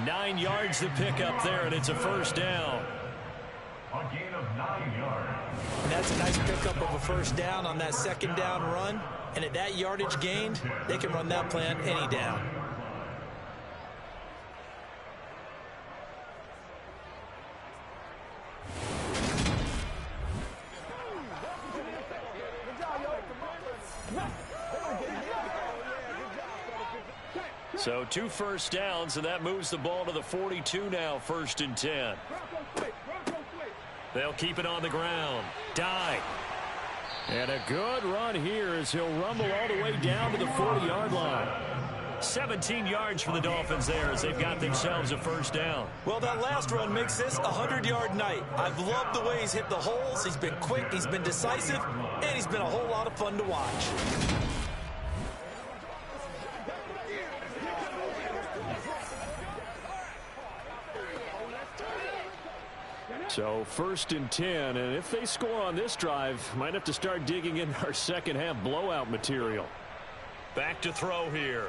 9 yards to pick up there, and it's a 1st down. A gain of 9 yards. And that's a nice pickup of a 1st down on that 2nd down run. And at that yardage gained, they can run that plan any down. So 2 first downs, and that moves the ball to the 42 now, 1st and 10. They'll keep it on the ground. Dye. And a good run here as he'll rumble all the way down to the 40-yard line. 17 yards for the Dolphins there as they've got themselves a 1st down. Well, that last run makes this a 100-yard night. I've loved the way he's hit the holes. He's been quick, he's been decisive, and he's been a whole lot of fun to watch. So 1st and 10, and if they score on this drive, might have to start digging in our second half blowout material. Back to throw here.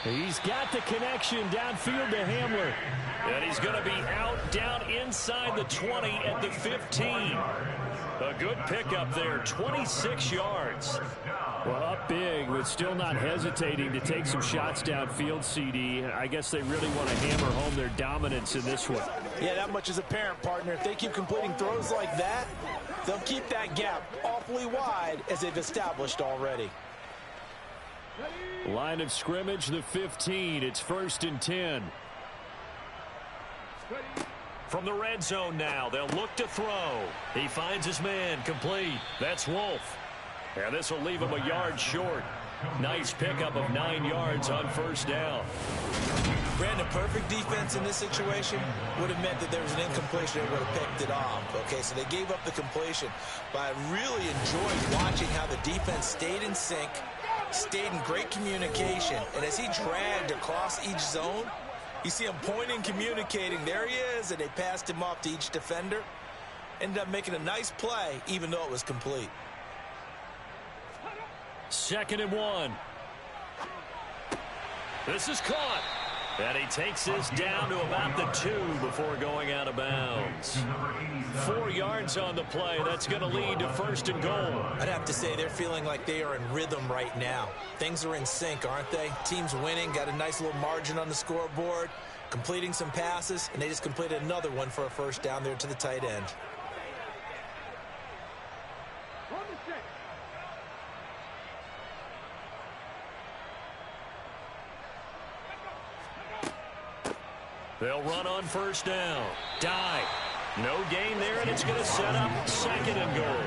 He's got the connection downfield to Hamler. And he's going to be out down inside the 20 at the 15. A good pickup there, 26 yards. Well, up big, but still not hesitating to take some shots downfield, CD. I guess they really want to hammer home their dominance in this one. Yeah, that much is apparent, partner. If they keep completing throws like that, they'll keep that gap awfully wide as they've established already. Line of scrimmage, the 15. It's 1st and 10. From the red zone now, they'll look to throw. He finds his man, complete. That's Wolf. And this will leave him a yard short. Nice pickup of 9 yards on 1st down. Brandon, perfect defense in this situation would have meant that there was an incompletion and would have picked it off. Okay, so they gave up the completion. But I really enjoyed watching how the defense stayed in sync, stayed in great communication. And as he dragged across each zone, you see him pointing, communicating. There he is, and they passed him off to each defender. Ended up making a nice play, even though it was complete. 2nd and 1. This is caught. And he takes this down to about the 2 before going out of bounds. 4 yards on the play. That's going to lead to 1st and goal. I'd have to say they're feeling like they are in rhythm right now. Things are in sync, aren't they? Team's winning, got a nice little margin on the scoreboard, completing some passes, and they just completed another one for a 1st down there to the tight end. They'll run on 1st down. Dye. No gain there, and it's going to set up 2nd and goal.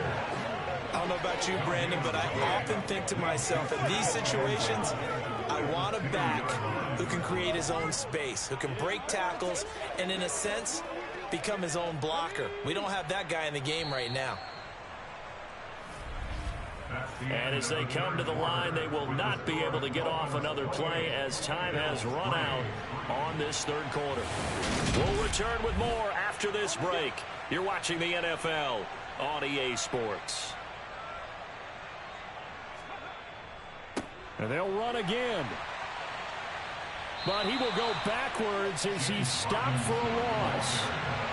I don't know about you, Brandon, but I often think to myself, in these situations, I want a back who can create his own space, who can break tackles, and in a sense, become his own blocker. We don't have that guy in the game right now. And as they come to the line, they will not be able to get off another play as time has run out on this third quarter. We'll return with more after this break. You're watching the NFL on EA Sports. And they'll run again. But he will go backwards as he's stopped for a loss.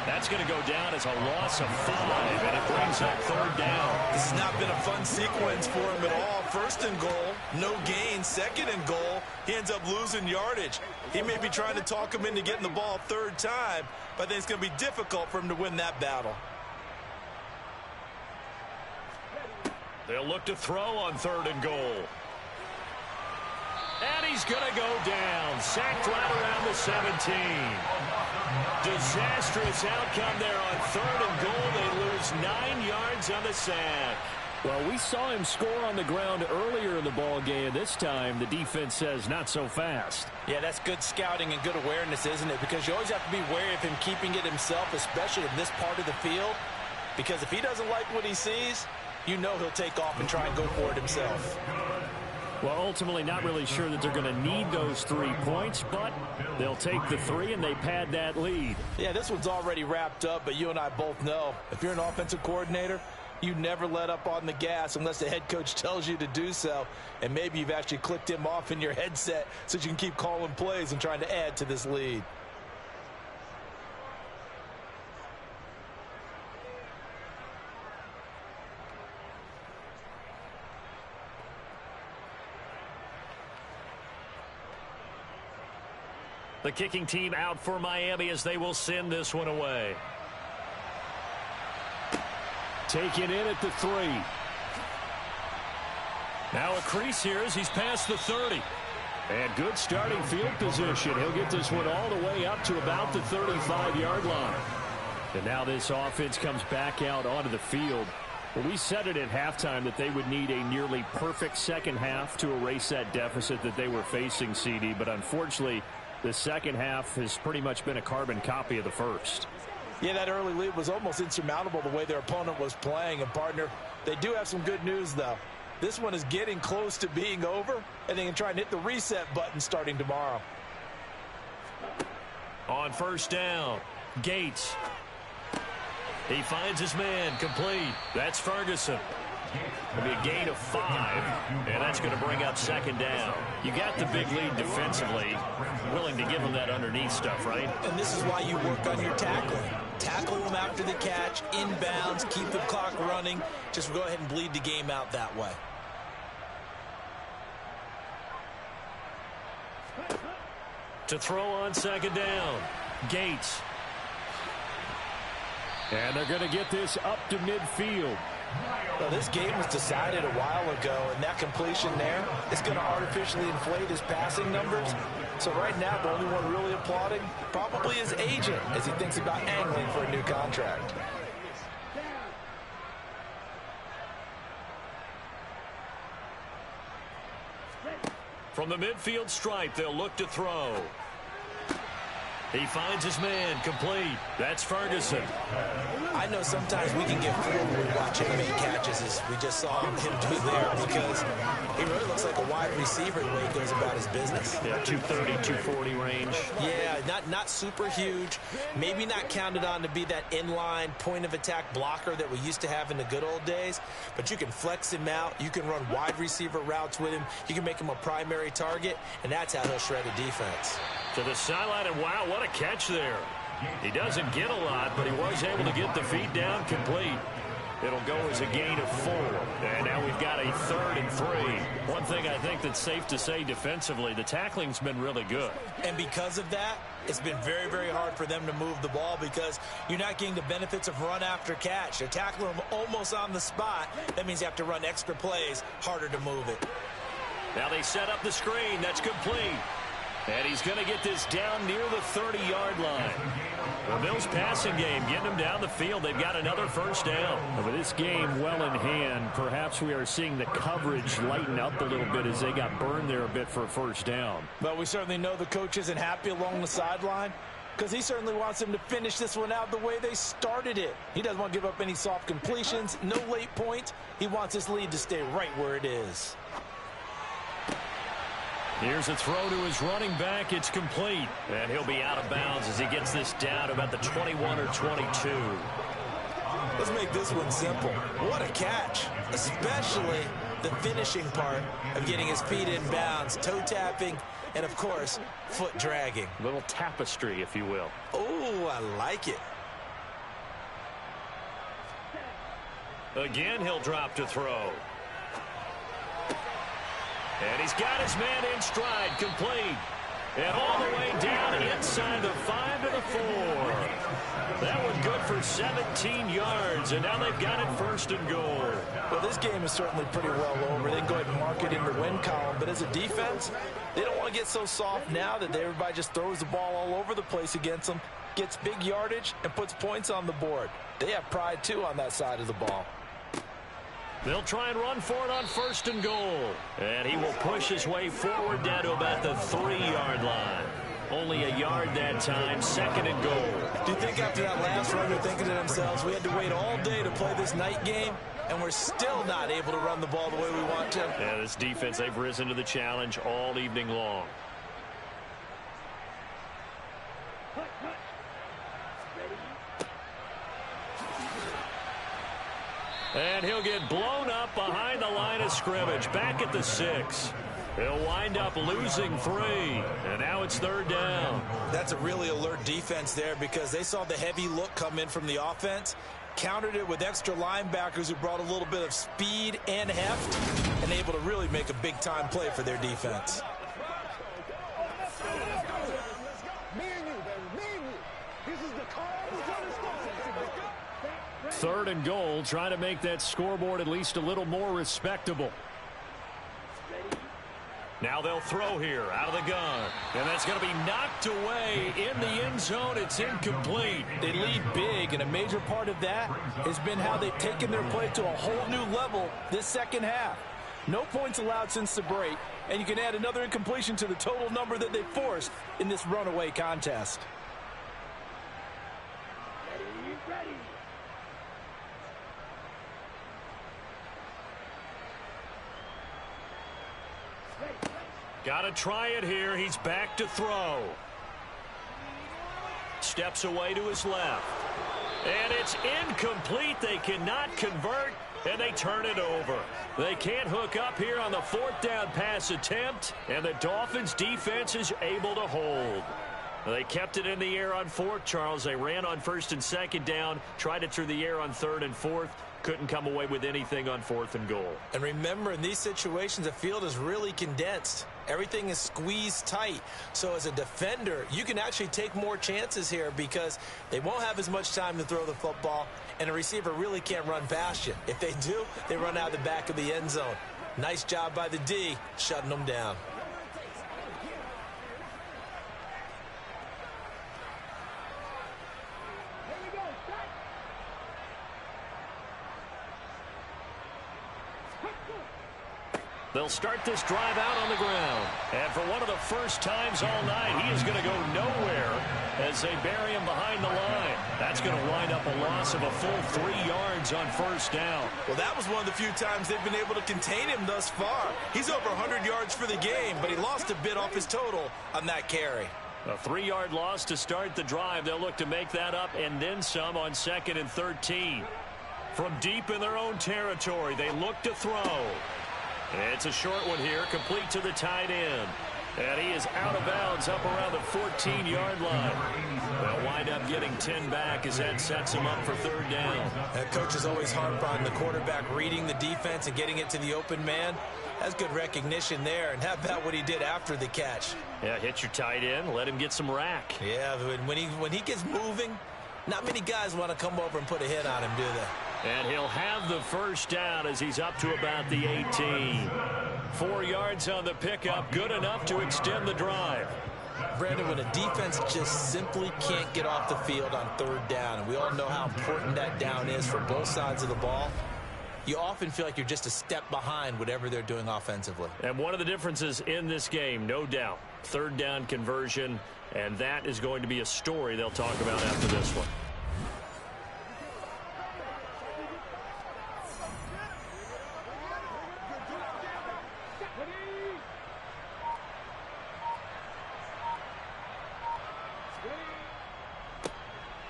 That's going to go down as a loss of 5, and it brings up third down. This has not been a fun sequence for him at all. First and goal, no gain. Second and goal, he ends up losing yardage. He may be trying to talk him into getting the ball third time, but I think it's going to be difficult for him to win that battle. They'll look to throw on third and goal. And he's going to go down. Sacked right around the 17. Disastrous outcome there on third and goal. They lose 9 yards on the sack. Well, we saw him score on the ground earlier in the ball game. This time, the defense says not so fast. Yeah, that's good scouting and good awareness, isn't it? Because you always have to be wary of him keeping it himself, especially in this part of the field. Because if he doesn't like what he sees, you know he'll take off and try and go for it himself. Well, ultimately not really sure that they're going to need those 3 points, but they'll take the 3 and they pad that lead. Yeah, this one's already wrapped up, but you and I both know if you're an offensive coordinator, you never let up on the gas unless the head coach tells you to do so. And maybe you've actually clicked him off in your headset so you can keep calling plays and trying to add to this lead. The kicking team out for Miami as they will send this one away. Taken in at the 3. Now a crease here as he's past the 30. And good starting field position. He'll get this one all the way up to about the 35-yard line. And now this offense comes back out onto the field. Well, we said it at halftime that they would need a nearly perfect second half to erase that deficit that they were facing, CD. But unfortunately, the second half has pretty much been a carbon copy of the first. Yeah, that early lead was almost insurmountable the way their opponent was playing. And, partner, they do have some good news, though. This one is getting close to being over, and they can try and hit the reset button starting tomorrow. On first down, Gates. He finds his man complete. That's Ferguson. It'll be a gain of 5, and that's going to bring up second down. You got the big lead defensively, willing to give them that underneath stuff, right? And this is why you work on your tackling. Tackle them after the catch, inbounds, keep the clock running. Just go ahead and bleed the game out that way. To throw on second down, Gates. And they're going to get this up to midfield. Well, this game was decided a while ago, and that completion there is going to artificially inflate his passing numbers. So right now, the only one really applauding probably his agent as he thinks about angling for a new contract. From the midfield stripe, they'll look to throw. He finds his man complete. That's Ferguson. I know sometimes we can get fooled when we watch him make catches, as we just saw him do there, because he really looks like a wide receiver the way he goes about his business. Yeah, 230, 240 range. Yeah, not super huge. Maybe not counted on to be that inline point-of-attack blocker that we used to have in the good old days, but you can flex him out. You can run wide receiver routes with him. You can make him a primary target, and that's how he'll shred a defense. To the sideline, and wow, what a catch there. He doesn't get a lot, but he was able to get the feet down complete. It'll go as a gain of 4. And now we've got a 3rd and 3. One thing I think that's safe to say defensively, the tackling's been really good. And because of that, it's been very, very hard for them to move the ball because you're not getting the benefits of run after catch. They're tackling them almost on the spot. That means you have to run extra plays, harder to move it. Now they set up the screen. That's complete. And he's going to get this down near the 30-yard line. The Bills passing game, getting them down the field. They've got another first down. And with this game well in hand, perhaps we are seeing the coverage lighten up a little bit as they got burned there a bit for a first down. But we certainly know the coach isn't happy along the sideline. because he certainly wants them to finish this one out the way they started it. He doesn't want to give up any soft completions, no late points. He wants his lead to stay right where it is. Here's a throw to his running back. It's complete. And he'll be out of bounds as he gets this down to about the 21 or 22. Let's make this one simple. What a catch, especially the finishing part of getting his feet in bounds, toe tapping, and of course, foot dragging. A little tapestry, if you will. Oh, I like it. Again, he'll drop to throw. And he's got his man in stride, complete. And all the way down inside the 5 to the 4. That one good for 17 yards, and now they've got it 1st and goal. Well, this game is certainly pretty well over. They can go ahead and mark it in the win column, but as a defense, they don't want to get so soft now that everybody just throws the ball all over the place against them, gets big yardage, and puts points on the board. They have pride, too, on that side of the ball. They'll try and run for it on 1st and goal. And he will push his way forward down to about the 3-yard line. Only a yard that time, 2nd and goal. Do you think after that last run they're thinking to themselves, we had to wait all day to play this night game, and we're still not able to run the ball the way we want to? Yeah, this defense, they've risen to the challenge all evening long. And he'll get blown up behind the line of scrimmage, back at the 6. He'll wind up losing 3, and now it's 3rd down. That's a really alert defense there because they saw the heavy look come in from the offense, countered it with extra linebackers who brought a little bit of speed and heft, and able to really make a big-time play for their defense. Third and goal, trying to make that scoreboard at least a little more respectable. Now they'll throw here out of the gun. And that's going to be knocked away in the end zone. It's incomplete. They lead big, and a major part of that has been how they've taken their play to a whole new level this second half. No points allowed since the break, and you can add another incompletion to the total number that they forced in this runaway contest. Got to try it here. He's back to throw. Steps away to his left. And it's incomplete. They cannot convert, and they turn it over. They can't hook up here on the 4th down pass attempt, and the Dolphins' defense is able to hold. They kept it in the air on 4th, Charles. They ran on 1st and 2nd down, tried it through the air on 3rd and 4th. Couldn't come away with anything on 4th and goal. And remember, in these situations, the field is really condensed. Everything is squeezed tight. So as a defender, you can actually take more chances here because they won't have as much time to throw the football, and a receiver really can't run past you. If they do, they run out the back of the end zone. Nice job by the D, shutting them down. They'll start this drive out on the ground. And for one of the first times all night, he is going to go nowhere as they bury him behind the line. That's going to wind up a loss of a full 3 yards on 1st down. Well, that was one of the few times they've been able to contain him thus far. He's over 100 yards for the game, but he lost a bit off his total on that carry. A 3-yard loss to start the drive. They'll look to make that up and then some on 2nd and 13. From deep in their own territory, they look to throw. It's a short one here, complete to the tight end. And he is out of bounds up around the 14-yard line. They'll wind up getting 10 back as that sets him up for 3rd down. That coach is always harp on the quarterback reading the defense and getting it to the open man. That's good recognition there. And how about what he did after the catch? Yeah, hit your tight end, let him get some rack. Yeah, when he gets moving, not many guys want to come over and put a hit on him, do they? And he'll have the 1st down as he's up to about the 18. 4 yards on the pickup, good enough to extend the drive. Brandon, when a defense just simply can't get off the field on 3rd down, and we all know how important that down is for both sides of the ball, you often feel like you're just a step behind whatever they're doing offensively. And one of the differences in this game, no doubt, third down conversion, and that is going to be a story they'll talk about after this one.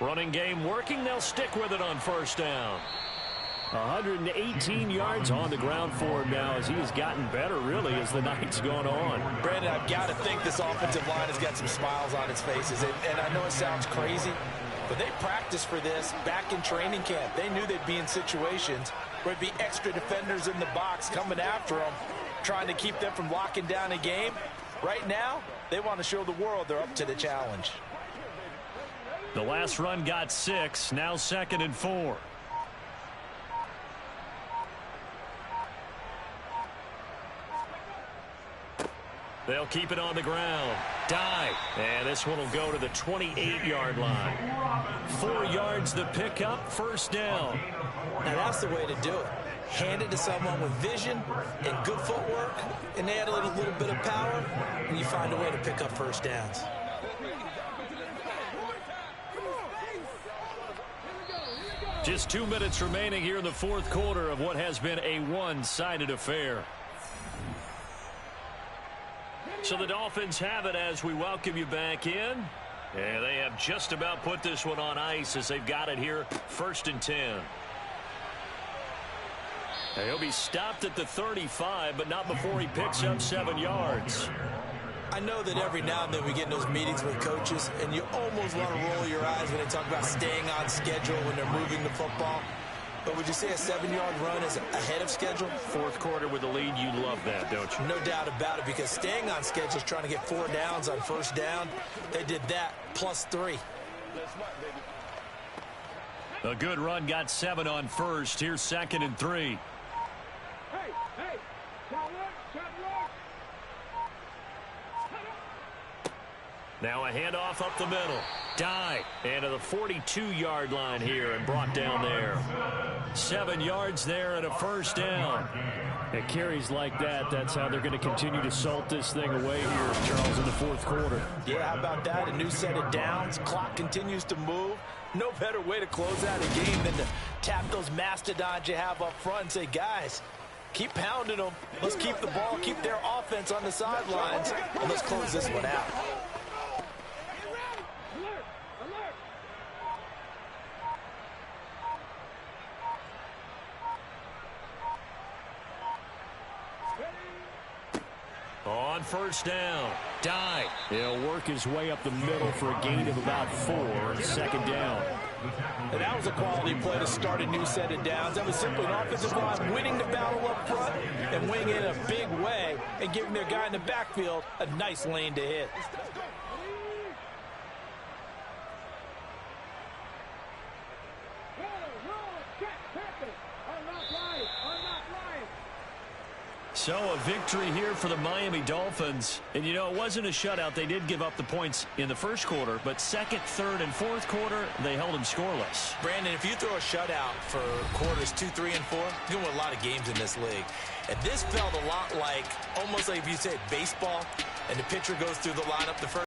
Running game working. They'll stick with it on first down. 118 yards on the ground for him now as he has gotten better, really, as the night's gone on. Brandon, I've got to think this offensive line has got some smiles on its faces. And I know it sounds crazy, but they practiced for this back in training camp. They knew they'd be in situations where it'd be extra defenders in the box coming after them, trying to keep them from locking down a game. Right now, they want to show the world they're up to the challenge. The last run got 6, now 2nd and 4. They'll keep it on the ground. Dive. And this one will go to the 28-yard line. 4 yards the pickup, first down. Now that's the way to do it. Hand it to someone with vision and good footwork, and add a little bit of power, and you find a way to pick up first downs. Just 2 minutes remaining here in the fourth quarter of what has been a one-sided affair. So the Dolphins have it as we welcome you back in. And they have just about put this one on ice as they've got it here, 1st and 10. And he'll be stopped at the 35, but not before he picks up 7 yards. I know that every now and then we get in those meetings with coaches, and you almost want to roll your eyes when they talk about staying on schedule when they're moving the football. But would you say a 7-yard run is ahead of schedule? Fourth quarter with the lead, you love that, don't you? No doubt about it, because staying on schedule is trying to get 4 downs on first down. They did that, +3. A good run got 7 on first. Here's 2nd and 3. Now a handoff up the middle. Dive. And to the 42-yard line here and brought down there. 7 yards there and a first down. It carries like that. That's how they're going to continue to salt this thing away here, Charles, in the fourth quarter. Yeah, how about that? A new set of downs. Clock continues to move. No better way to close out a game than to tap those mastodons you have up front and say, guys, keep pounding them. Let's keep the ball, keep their offense on the sidelines, and let's close this one out. On first down, dive. He'll work his way up the middle for a gain of about 4, 2nd down. And that was a quality play to start a new set of downs. That was simply an offensive line winning the battle up front and winning it in a big way and giving their guy in the backfield a nice lane to hit. So a victory here for the Miami Dolphins. And, you know, it wasn't a shutout. They did give up the points in the first quarter, but 2nd, 3rd, and 4th quarter, they held them scoreless. Brandon, if you throw a shutout for quarters 2, 3, and 4, you're going to win a lot of games in this league. And this felt a lot like, almost like if you said baseball, and the pitcher goes through the lineup the first